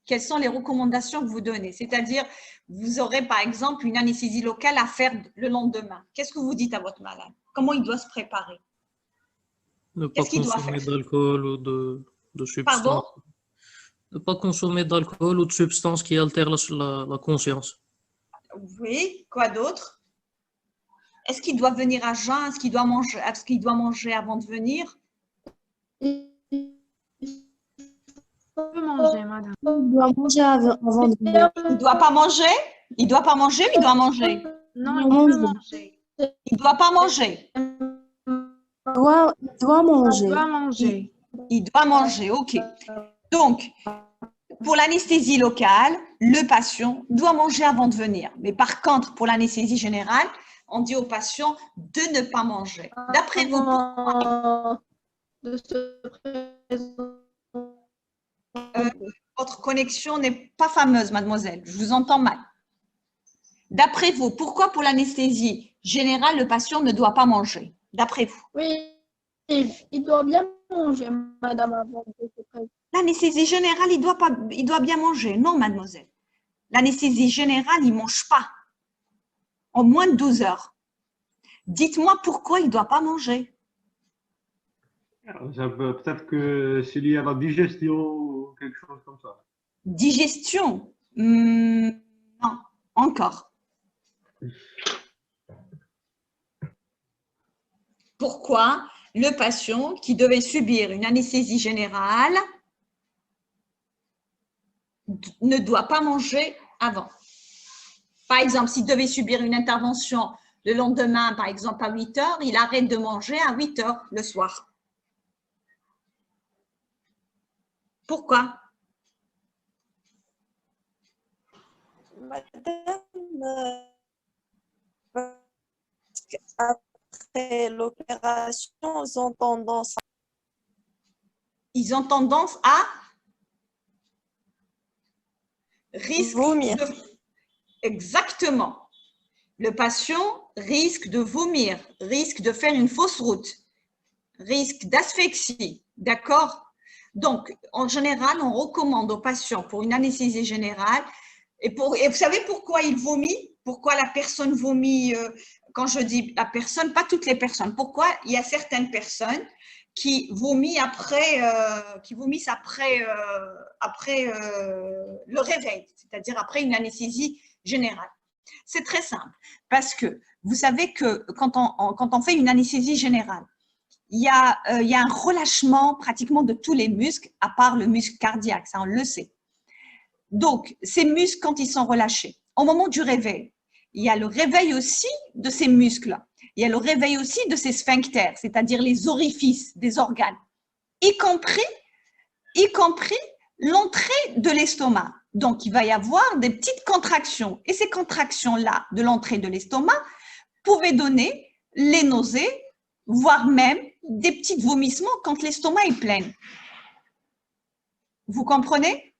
Quelles sont les recommandations que vous donnez? C'est-à-dire, vous aurez par exemple une anesthésie locale à faire le lendemain. Qu'est-ce que vous dites à votre malade? Comment il doit se préparer? Ne pas Qu'est-ce qu'il doit consommer faire? d'alcool ou de substances. Pardon? Ne pas consommer d'alcool ou de substances qui altèrent la conscience. Oui, quoi d'autre? Est-ce qu'il doit venir à jeun? Est-ce qu'il doit manger avant de venir? peut manger, madame. Il doit manger avant de venir. Il doit pas manger? Il doit pas manger ou il doit manger? Non, Il il peut mange. manger. Il doit pas manger. Il doit manger. Il doit manger. Il doit manger, ok. Donc, pour l'anesthésie locale, le patient doit manger avant de venir. Mais par contre, pour l'anesthésie générale, on dit au patient de ne pas manger. D'après vous, pourquoi De se présenter. votre connexion n'est pas fameuse, mademoiselle? Je vous entends mal. D'après vous, pourquoi pour l'anesthésie générale, le patient ne doit pas manger? D'après vous? Oui, il doit bien manger, madame, avant de se présenter. L'anesthésie générale, il doit bien manger. Non, mademoiselle. L'anesthésie générale, il ne mange pas en moins de 12 heures. Dites-moi pourquoi il ne doit pas manger. Peut-être que c'est lié à la digestion ou quelque chose comme ça. Digestion? Non, encore. Pourquoi le patient qui devait subir une anesthésie générale ne doit pas manger avant? Par exemple, s'il devait subir une intervention le lendemain, par exemple à 8 heures, il arrête de manger à 8 heures le soir. Pourquoi? Madame, après l'opération, Ils ont tendance à vomir. Exactement. Le patient risque de vomir, risque de faire une fausse route, risque d'asphyxie. D'accord? Donc, en général, on recommande aux patients pour une anesthésie générale. Et vous savez pourquoi il vomit? Pourquoi la personne vomit? Quand je dis la personne, pas toutes les personnes. Pourquoi il y a certaines personnes qui vomissent après, le réveil, c'est-à-dire après une anesthésie générale. C'est très simple parce que vous savez que quand on fait une anesthésie générale, il y a un relâchement pratiquement de tous les muscles à part le muscle cardiaque, ça on le sait. Donc, ces muscles, quand ils sont relâchés, au moment du réveil, il y a le réveil aussi de ces muscles. Il y a le réveil aussi de ces sphincters, c'est-à-dire les orifices des organes, y compris l'entrée de l'estomac. Donc, il va y avoir des petites contractions. Et ces contractions-là de l'entrée de l'estomac pouvaient donner les nausées, voire même des petits vomissements quand l'estomac est plein. Vous comprenez?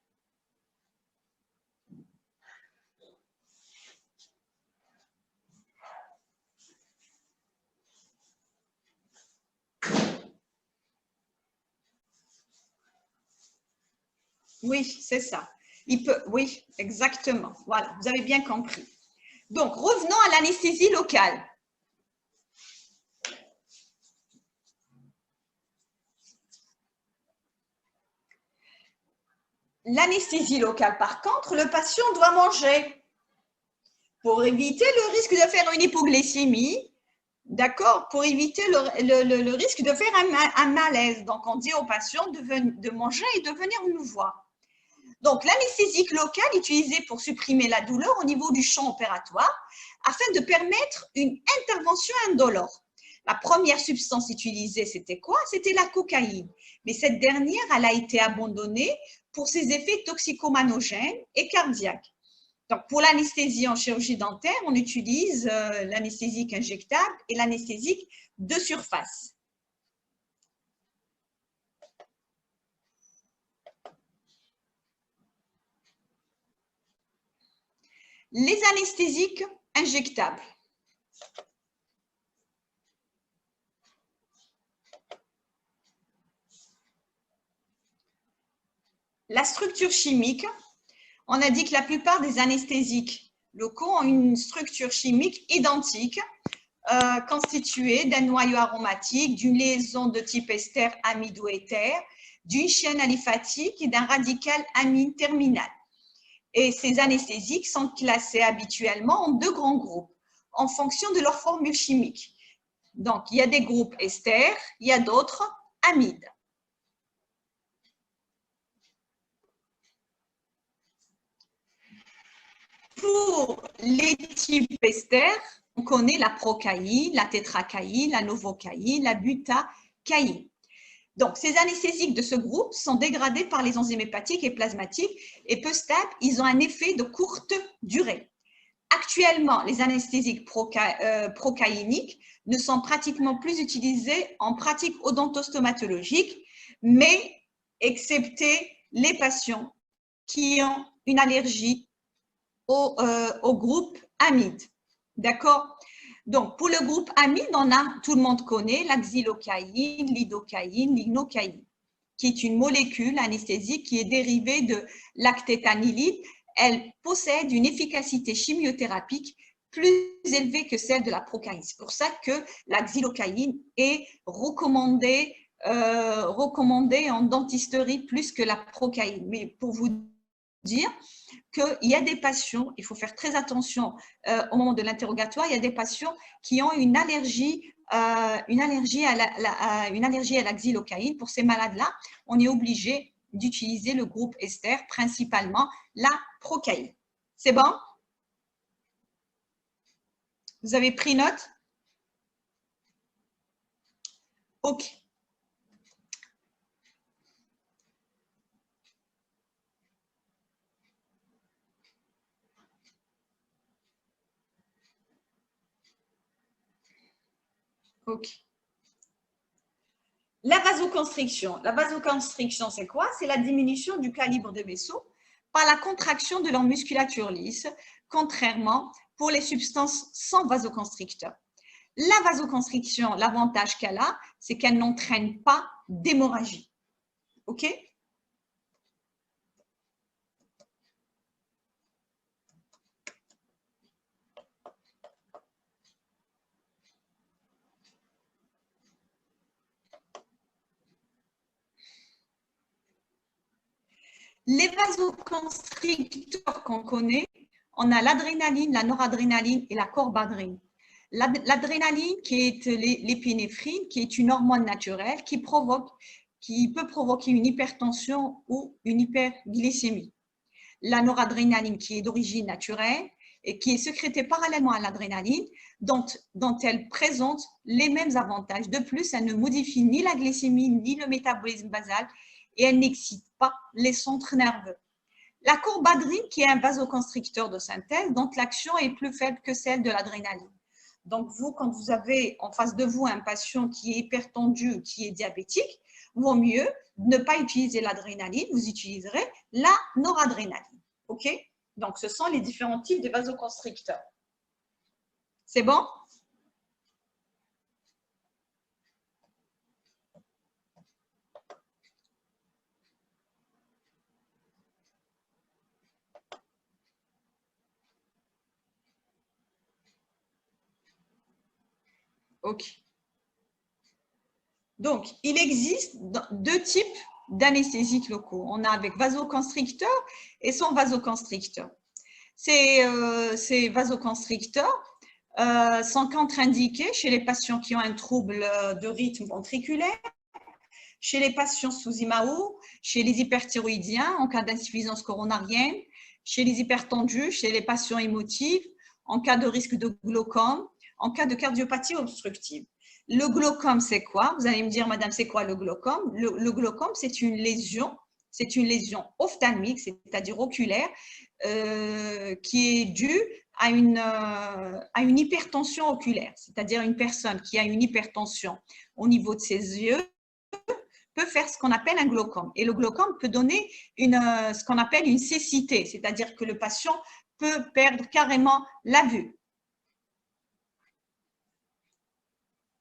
Oui, c'est ça. Oui, exactement. Voilà, vous avez bien compris. Donc, revenons à l'anesthésie locale. L'anesthésie locale, par contre, le patient doit manger pour éviter le risque de faire une hypoglycémie, d'accord, pour éviter le risque de faire un malaise. Donc, on dit au patient de manger et de venir nous voir. Donc, l'anesthésique locale utilisée pour supprimer la douleur au niveau du champ opératoire afin de permettre une intervention indolore. La première substance utilisée, c'était quoi? C'était la cocaïne. Mais cette dernière, elle a été abandonnée pour ses effets toxicomanogènes et cardiaques. Donc, pour l'anesthésie en chirurgie dentaire, on utilise l'anesthésique injectable et l'anesthésique de surface. Les anesthésiques injectables. La structure chimique, on a dit que la plupart des anesthésiques locaux ont une structure chimique identique, constituée d'un noyau aromatique, d'une liaison de type ester amido-éther, d'une chaîne aliphatique et d'un radical amine terminal. Et ces anesthésiques sont classés habituellement en deux grands groupes, en fonction de leur formule chimique. Donc, il y a des groupes ester, il y a d'autres amides. Pour les types ester, on connaît la procaïne, la tétracaïne, la novocaïne, la butacaïne. Donc, ces anesthésiques de ce groupe sont dégradés par les enzymes hépatiques et plasmatiques et peu stables, ils ont un effet de courte durée. Actuellement, les anesthésiques procaïniques ne sont pratiquement plus utilisés en pratique odontostomatologique, mais excepté les patients qui ont une allergie au groupe amide. D'accord? Donc, pour le groupe amide, tout le monde connaît la xylocaïne, l'idocaïne, l'ignocaïne, qui est une molécule anesthésique qui est dérivée de l'actétanilide. Elle possède une efficacité chimiothérapique plus élevée que celle de la procaïne. C'est pour ça que la xylocaïne est recommandée en dentisterie plus que la procaïne. Mais pour vous dire qu'il y a des patients, il faut faire très attention au moment de l'interrogatoire, il y a des patients qui ont une allergie à la xylocaïne. Pour ces malades-là, on est obligé d'utiliser le groupe ester, principalement la procaïne. C'est bon? Vous avez pris note? Ok. Ok. La vasoconstriction. La vasoconstriction, c'est quoi? C'est la diminution du calibre des vaisseaux par la contraction de leur musculature lisse, contrairement pour les substances sans vasoconstricteur. La vasoconstriction, l'avantage qu'elle a, c'est qu'elle n'entraîne pas d'hémorragie. OK? Les vasoconstricteurs qu'on connaît, on a l'adrénaline, la noradrénaline et la corbadrine. L'adrénaline qui est l'épinéphrine, qui est une hormone naturelle qui peut provoquer une hypertension ou une hyperglycémie. La noradrénaline qui est d'origine naturelle et qui est sécrétée parallèlement à l'adrénaline, dont elle présente les mêmes avantages. De plus, elle ne modifie ni la glycémie ni le métabolisme basal et elle n'excite pas les centres nerveux. La corbadrine, qui est un vasoconstricteur de synthèse, dont l'action est plus faible que celle de l'adrénaline. Donc, vous, quand vous avez en face de vous un patient qui est hypertendu, qui est diabétique, vaut mieux ne pas utiliser l'adrénaline, vous utiliserez la noradrénaline. OK? Donc, ce sont les différents types de vasoconstricteurs. C'est bon? OK. Donc, il existe deux types d'anesthésiques locaux. On a avec vasoconstricteur et sans vasoconstricteur. Ces vasoconstricteurs sont contre-indiqués chez les patients qui ont un trouble de rythme ventriculaire, chez les patients sous IMAO, chez les hyperthyroïdiens en cas d'insuffisance coronarienne, chez les hypertendus, chez les patients émotifs, en cas de risque de glaucome, en cas de cardiopathie obstructive. Le glaucome, c'est quoi? Vous allez me dire, madame, c'est quoi le glaucome? Le glaucome, c'est une lésion ophtalmique, c'est-à-dire oculaire, qui est due à une hypertension oculaire. C'est-à-dire une personne qui a une hypertension au niveau de ses yeux peut faire ce qu'on appelle un glaucome. Et le glaucome peut donner ce qu'on appelle une cécité, c'est-à-dire que le patient peut perdre carrément la vue.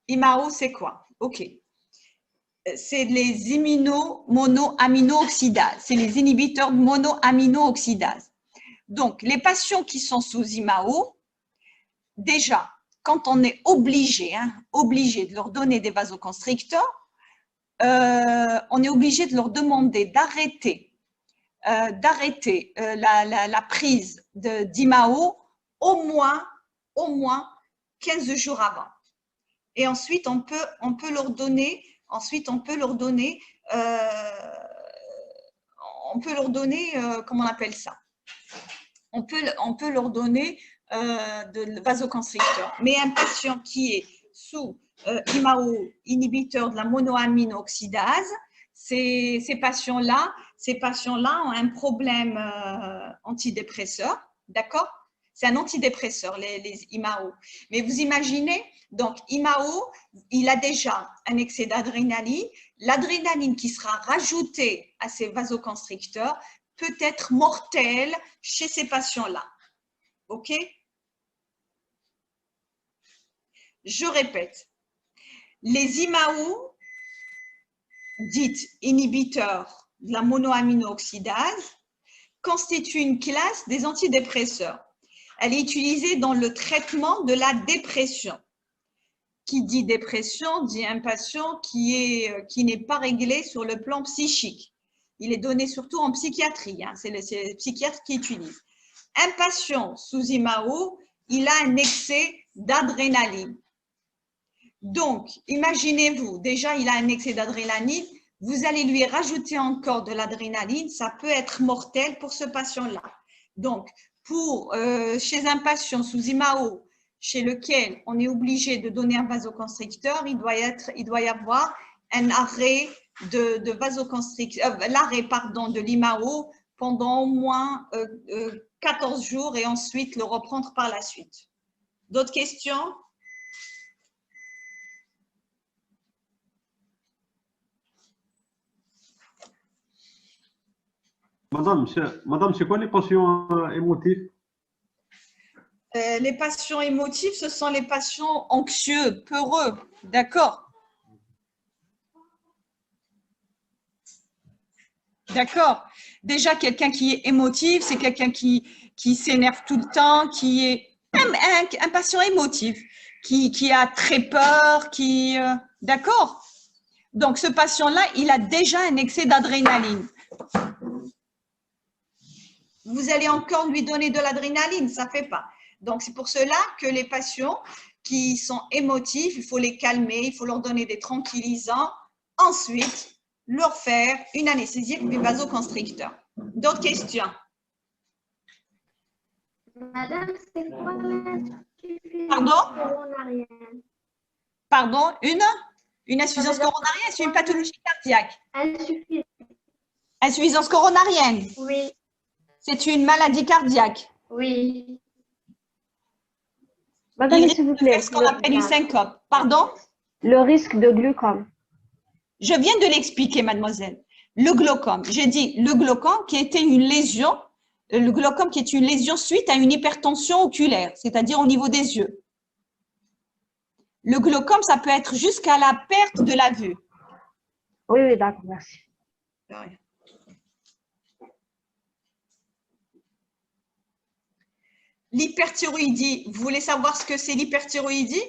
IMAO, c'est quoi? OK. C'est les immunomonoaminooxydases. C'est les inhibiteurs de monoaminooxydase. Donc, les patients qui sont sous IMAO, déjà, quand on est obligé de leur donner des vasoconstricteurs, on est obligé de leur demander d'arrêter la prise d'IMAO au moins 15 jours avant. Et ensuite, on peut leur donner, comment on appelle ça? on peut leur donner de vasoconstricteur. Mais un patient qui est sous IMAO, inhibiteur de la monoamino-oxydase, ces patients-là ont un problème antidépresseur, d'accord? C'est un antidépresseur, les IMAO. Mais vous imaginez, donc IMAO, il a déjà un excès d'adrénaline. L'adrénaline qui sera rajoutée à ces vasoconstricteurs peut être mortelle chez ces patients-là. OK? Je répète, les IMAO, dites inhibiteurs de la monoamino-oxydase, constituent une classe des antidépresseurs. Elle est utilisée dans le traitement de la dépression. Qui dit dépression dit un patient qui n'est pas réglé sur le plan psychique. Il est donné surtout en psychiatrie, hein, c'est les psychiatres qui utilisent. Un patient sous IMAO, il a un excès d'adrénaline. Donc, imaginez-vous, déjà il a un excès d'adrénaline, vous allez lui rajouter encore de l'adrénaline, ça peut être mortel pour ce patient-là. Donc, chez un patient sous IMAO, chez lequel on est obligé de donner un vasoconstricteur, il doit y avoir un arrêt de vasoconstricteur, l'arrêt de l'IMAO pendant au moins 14 jours et ensuite le reprendre par la suite. D'autres questions? Madame, c'est quoi les patients émotifs? Les patients émotifs, ce sont les patients anxieux, peureux, d'accord? D'accord. Déjà, quelqu'un qui est émotif, c'est quelqu'un qui s'énerve tout le temps, qui est un patient émotif, qui a très peur, d'accord? Donc, ce patient-là, il a déjà un excès d'adrénaline. Vous allez encore lui donner de l'adrénaline, ça ne fait pas. Donc, c'est pour cela que les patients qui sont émotifs, il faut les calmer, il faut leur donner des tranquillisants. Ensuite, leur faire une anesthésie avec des vasoconstricteurs. D'autres questions? Madame, c'est quoi l'insuffisance Pardon? coronarienne? Pardon? Une insuffisance coronarienne, c'est une pathologie cardiaque. Insuffisance coronarienne? Oui. C'est une maladie cardiaque? Oui. Madame, s'il vous plaît. Ce qu'on appelle une syncope. Pardon? Le risque de glaucome. Je viens de l'expliquer, mademoiselle. Le glaucome, j'ai dit le glaucome qui était une lésion, le glaucome qui est une lésion suite à une hypertension oculaire, c'est-à-dire au niveau des yeux. Le glaucome, ça peut être jusqu'à la perte de la vue. Oui, oui, d'accord, merci. De rien. L'hyperthyroïdie, vous voulez savoir ce que c'est l'hyperthyroïdie?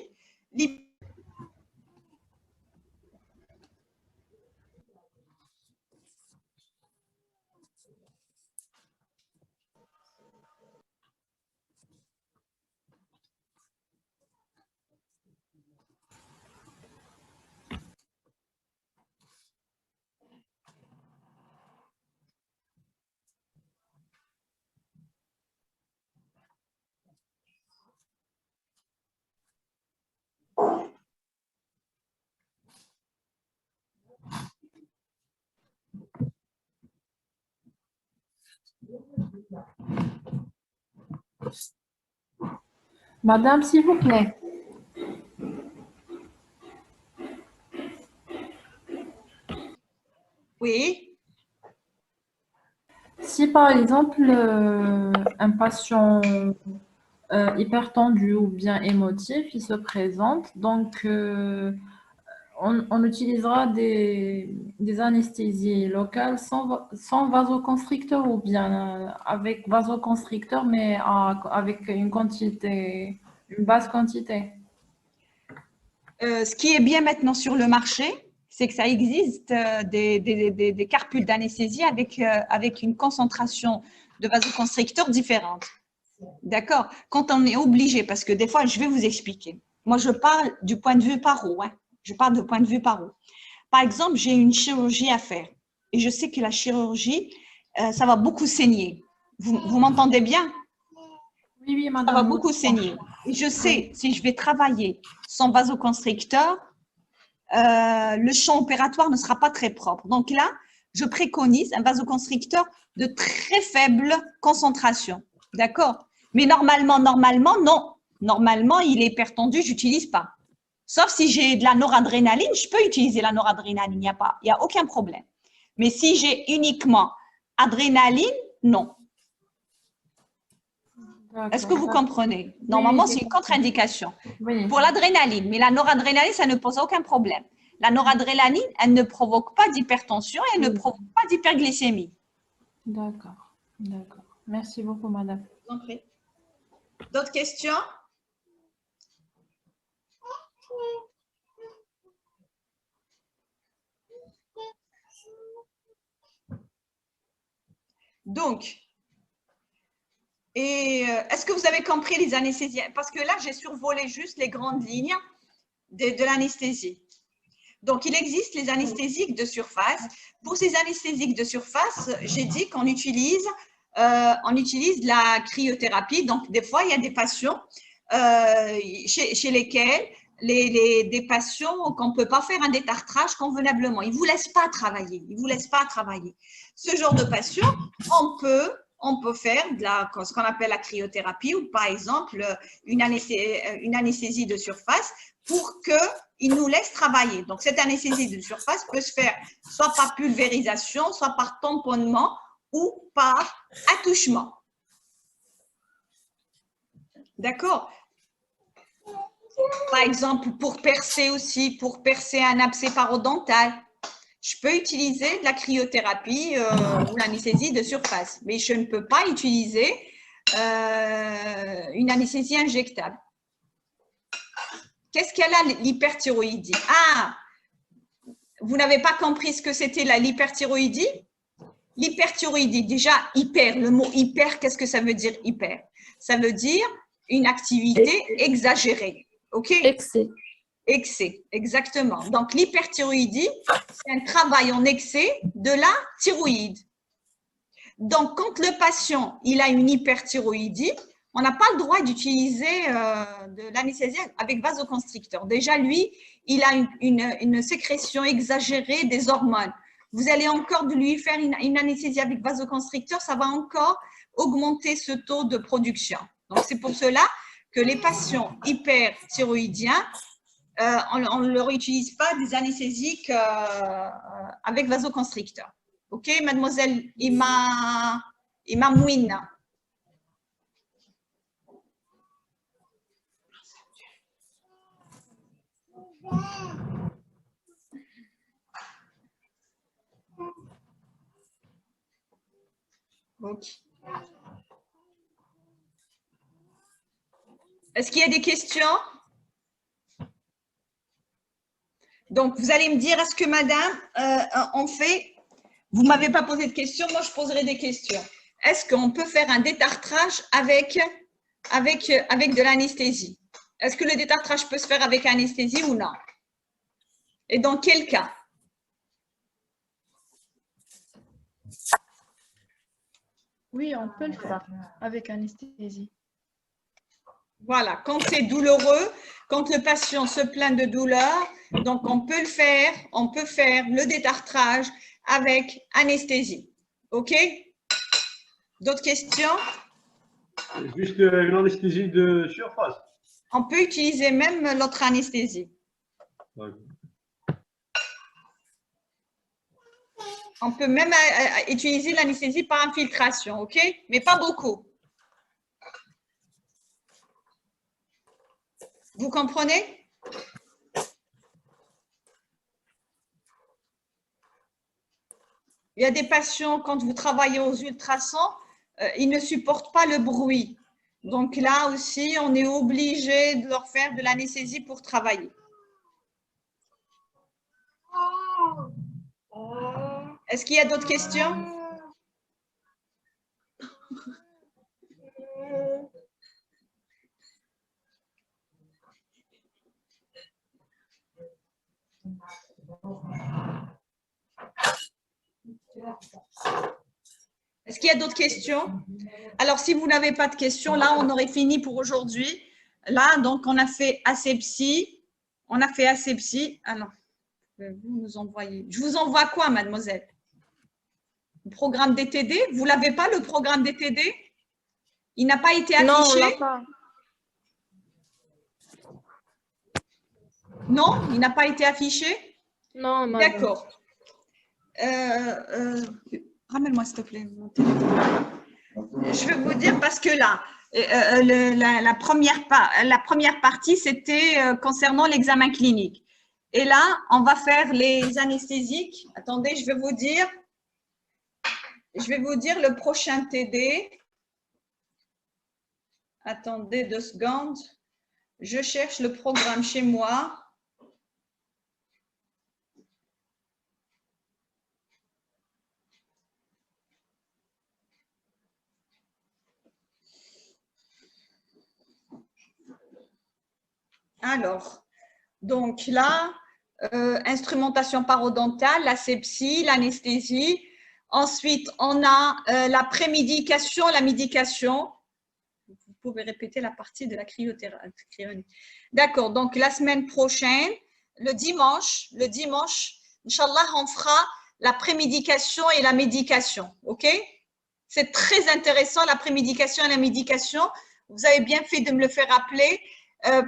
Madame, s'il vous plaît. Oui. Si par exemple, un patient hypertendu ou bien émotif, il se présente, donc on utilisera des anesthésies locales sans vasoconstricteur ou bien avec vasoconstricteur, mais avec une basse quantité. Ce qui est bien maintenant sur le marché, c'est que ça existe des carpules d'anesthésie avec une concentration de vasoconstricteurs différente. D'accord? Quand on est obligé, parce que des fois, je vais vous expliquer. Moi, je parle du point de vue paro. Hein. Je parle du point de vue paro. Par exemple, j'ai une chirurgie à faire et je sais que la chirurgie, ça va beaucoup saigner. Vous m'entendez bien? Oui, Ça madame. va beaucoup saigner. Et je sais, si je vais travailler sans vasoconstricteur, le champ opératoire ne sera pas très propre. Donc là, je préconise un vasoconstricteur de très faible concentration. D'accord? Mais normalement, non. Normalement, il est hypertendu, je n'utilise pas. Sauf si j'ai de la noradrénaline, je peux utiliser la noradrénaline, il n'y a aucun problème. Mais si j'ai uniquement adrénaline, non. Est-ce que vous comprenez? Normalement, Oui, c'est une contre-indication oui. pour l'adrénaline. Mais la noradrénaline, ça ne pose aucun problème. La noradrénaline, elle ne provoque pas d'hypertension et elle ne provoque pas d'hyperglycémie. D'accord, d'accord. Merci beaucoup, madame. Je vous en prie. D'autres questions? Donc, est-ce que vous avez compris les anesthésies? Parce que là, j'ai survolé juste les grandes lignes de l'anesthésie. Donc, il existe les anesthésiques de surface. Pour ces anesthésiques de surface, j'ai dit qu'on utilise la cryothérapie. Donc, des fois, il y a des patients chez lesquels des patients qu'on ne peut pas faire un détartrage convenablement. Ils ne vous laissent pas travailler. Ils vous laissent pas travailler. Ce genre de patients, on peut faire ce qu'on appelle la cryothérapie ou par exemple une anesthésie de surface pour qu'ils nous laissent travailler. Donc, cette anesthésie de surface peut se faire soit par pulvérisation, soit par tamponnement ou par attouchement. D'accord? Par exemple, pour percer un abcès parodontal, je peux utiliser de la cryothérapie ou l'anesthésie de surface, mais je ne peux pas utiliser une anesthésie injectable. Qu'est-ce qu'elle a, l'hyperthyroïdie? Ah, vous n'avez pas compris ce que c'était l'hyperthyroïdie? L'hyperthyroïdie, déjà, hyper, le mot hyper, qu'est-ce que ça veut dire hyper? Ça veut dire une activité exagérée. OK? Excès. Excès, exactement. Donc, l'hyperthyroïdie, c'est un travail en excès de la thyroïde. Donc, quand le patient il a une hyperthyroïdie, on n'a pas le droit d'utiliser de l'anesthésie avec vasoconstricteur. Déjà, lui, il a une sécrétion exagérée des hormones. Vous allez encore lui faire une anesthésie avec vasoconstricteur, ça va encore augmenter ce taux de production. Donc, c'est pour cela que les patients hyperthyroïdiens, on ne leur utilise pas des anesthésiques avec vasoconstricteur. OK, mademoiselle Ima Mouina. OK. Est-ce qu'il y a des questions? Donc, vous allez me dire, est-ce que madame, on fait… Vous ne m'avez pas posé de questions, moi je poserai des questions. Est-ce qu'on peut faire un détartrage avec de l'anesthésie? Est-ce que le détartrage peut se faire avec anesthésie ou non? Et dans quel cas? Oui, on peut le faire avec anesthésie. Voilà, quand c'est douloureux, quand le patient se plaint de douleur, donc on peut faire le détartrage avec anesthésie. OK? D'autres questions? Juste une anesthésie de surface. On peut utiliser même l'autre anesthésie. Ouais. On peut même utiliser l'anesthésie par infiltration, OK? Mais pas beaucoup. Vous comprenez? Il y a des patients, quand vous travaillez aux ultrasons, ils ne supportent pas le bruit. Donc là aussi, on est obligé de leur faire de l'anesthésie pour travailler. Est-ce qu'il y a d'autres questions? Est-ce qu'il y a d'autres questions? Alors, si vous n'avez pas de questions, là, on aurait fini pour aujourd'hui. Là, donc, on a fait asepsie. On a fait asepsie. Alors, vous nous envoyez. Je vous envoie quoi, mademoiselle? Le programme DTD? Vous ne l'avez pas, le programme DTD? Il n'a pas été affiché? Non, on l'a pas. Non, il n'a pas été affiché? Non, madame. D'accord. Ramène-moi, s'il te plaît, mon téléphone. Je vais vous dire parce que là, la première partie, c'était concernant l'examen clinique. Et là, on va faire les anesthésiques. Attendez, je vais vous dire le prochain TD. Attendez 2 secondes. Je cherche le programme chez moi. Alors, donc là, instrumentation parodontale, l'asepsie, l'anesthésie. Ensuite, on a la prémédication, la médication. Vous pouvez répéter la partie de la cryothérapie. D'accord, donc la semaine prochaine, le dimanche, Inch'Allah, on fera la prémédication et la médication. OK? C'est très intéressant, la prémédication et la médication. Vous avez bien fait de me le faire rappeler.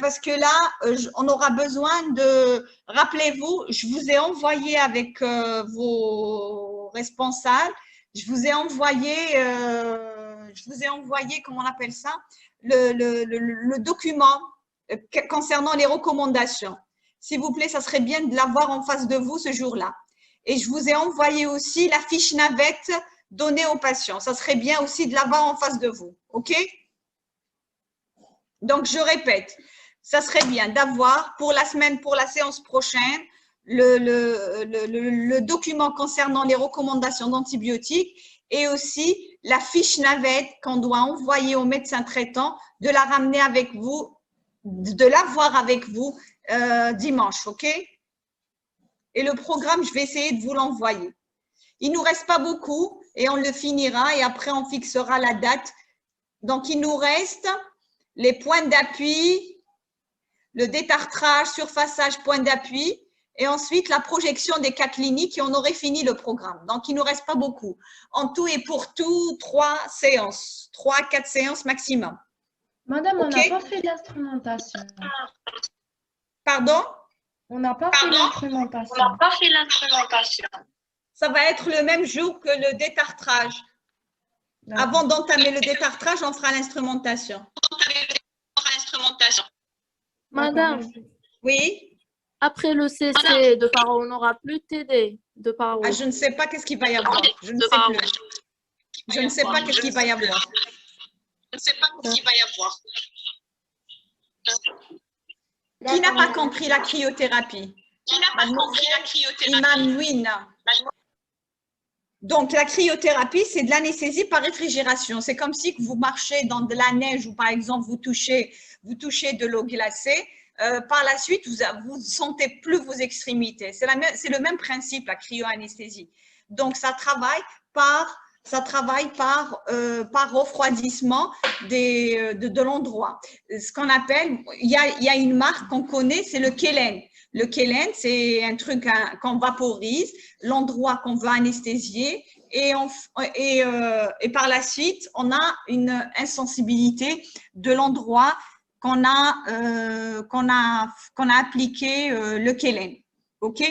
Parce que là, on aura besoin de… Rappelez-vous, je vous ai envoyé avec vos responsables, je vous ai envoyé, comment on appelle ça, le document concernant les recommandations. S'il vous plaît, ça serait bien de l'avoir en face de vous ce jour-là. Et je vous ai envoyé aussi la fiche navette donnée aux patients. Ça serait bien aussi de l'avoir en face de vous. OK ? Donc, je répète, ça serait bien d'avoir pour la séance prochaine, le document concernant les recommandations d'antibiotiques et aussi la fiche navette qu'on doit envoyer au médecin traitant, de la ramener avec vous, de l'avoir avec vous dimanche, OK? Et le programme, je vais essayer de vous l'envoyer. Il ne nous reste pas beaucoup et on le finira et après on fixera la date. Donc, il nous reste… les points d'appui, le détartrage, surfaçage, point d'appui, et ensuite la projection des cas cliniques et on aurait fini le programme. Donc, il ne nous reste pas beaucoup. En tout et pour tout, 3 séances, 3-4 séances maximum. Madame, on OK? n'a pas fait l'instrumentation. Pardon? On n'a pas fait l'instrumentation. On n'a pas fait l'instrumentation. Ça va être le même jour que le détartrage. Avant d'entamer le détartrage, on fera l'instrumentation. Madame, Oui? après le CC de paro, on n'aura plus de TD de paro. Ah, je ne sais pas qu'est-ce qu'il va y avoir. Je ne sais plus. Je ne sais pas qu'est-ce qu'il va y avoir. Je ne sais pas qu'est-ce qu'il va y avoir. Qui n'a pas compris la cryothérapie? Qui n'a pas compris la cryothérapie? Imam Louina. Donc, la cryothérapie, c'est de l'anesthésie par réfrigération. C'est comme si vous marchez dans de la neige ou, par exemple, vous touchez de l'eau glacée. Par la suite, vous ne sentez plus vos extrémités. C'est le même principe, la cryoanesthésie. Donc, ça travaille par refroidissement de l'endroit. Ce qu'on appelle, il y a une marque qu'on connaît, c'est le Kellen. Le Kellen, c'est un truc qu'on vaporise, l'endroit qu'on veut anesthésier et par la suite, on a une insensibilité de l'endroit qu'on a appliqué le Kellen. OK?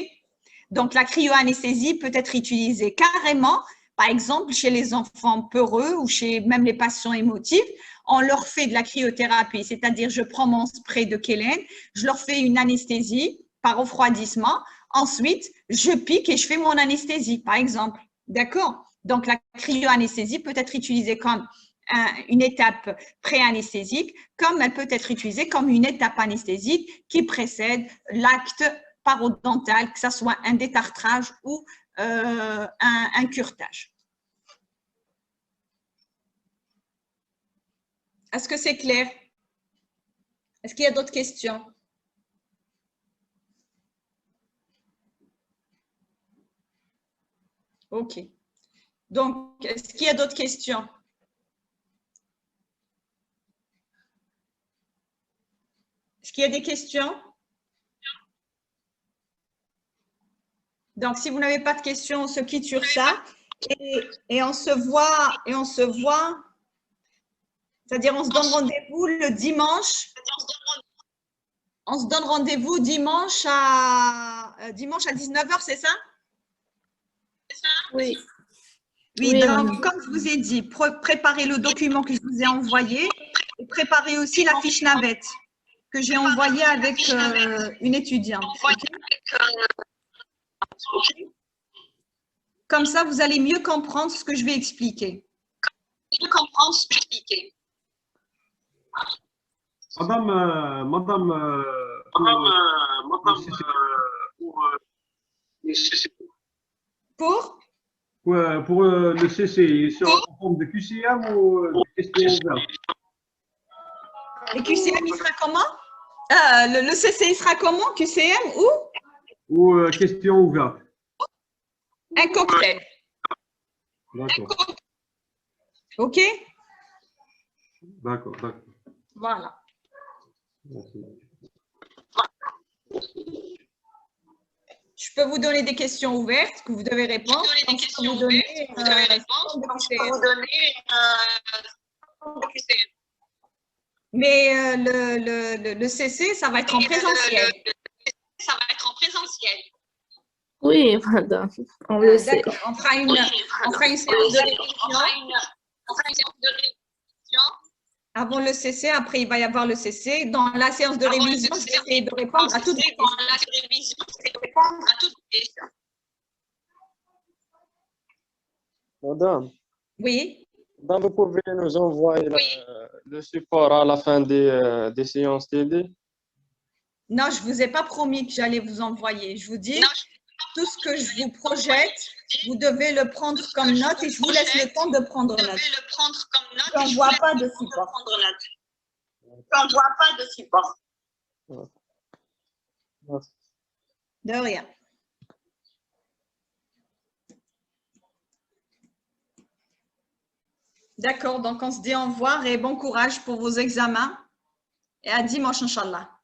Donc, la cryoanesthésie peut être utilisée carrément, par exemple, chez les enfants peureux ou chez même les patients émotifs. On leur fait de la cryothérapie, c'est-à-dire je prends mon spray de Kellen, je leur fais une anesthésie par refroidissement. Ensuite, je pique et je fais mon anesthésie, par exemple. D'accord? Donc, la cryoanesthésie peut être utilisée comme une étape pré-anesthésique, comme elle peut être utilisée comme une étape anesthésique qui précède l'acte parodontal, que ce soit un détartrage ou un curetage. Est-ce que c'est clair? Est-ce qu'il y a d'autres questions? OK. Donc, est-ce qu'il y a d'autres questions? Est-ce qu'il y a des questions? Donc, si vous n'avez pas de questions, on se quitte sur ça. Et on se voit, c'est-à-dire on se donne rendez-vous le dimanche. On se donne rendez-vous dimanche à 19h, c'est ça? Oui. Oui, Oui, donc madame. comme je vous ai dit, préparez le document que je vous ai envoyé et préparez aussi la fiche navette que j'ai envoyée avec une étudiante. Okay? Comme ça, vous allez mieux comprendre ce que je vais expliquer. Madame, pour le CC, il sera en forme de QCM ou de questions ouvertes? Et QCM, il sera comment? Le CC, il sera comment? QCM Ou questions ouvertes? Un cocktail. D'accord. OK? D'accord, d'accord. Voilà. Merci. Je peux vous donner des questions ouvertes que vous devez répondre. Mais le CC, ça va être en présentiel. Oui, madame. On le sait. D'accord. On fera une séance de révision. Avant le CC, après il va y avoir le CC. Dans la séance de révision, je vais essayer de répondre à toutes les questions. Madame, Oui. donc vous pouvez nous envoyer le support à la fin des séances TD? Non, je ne vous ai pas promis que j'allais vous envoyer. Je vous dis, tout ce que je vous projette, vous devez le prendre comme note et je vous laisse le temps de prendre note. Je n'envoie pas de support. De rien. D'accord, donc on se dit au revoir et bon courage pour vos examens. Et à dimanche, Inch'Allah.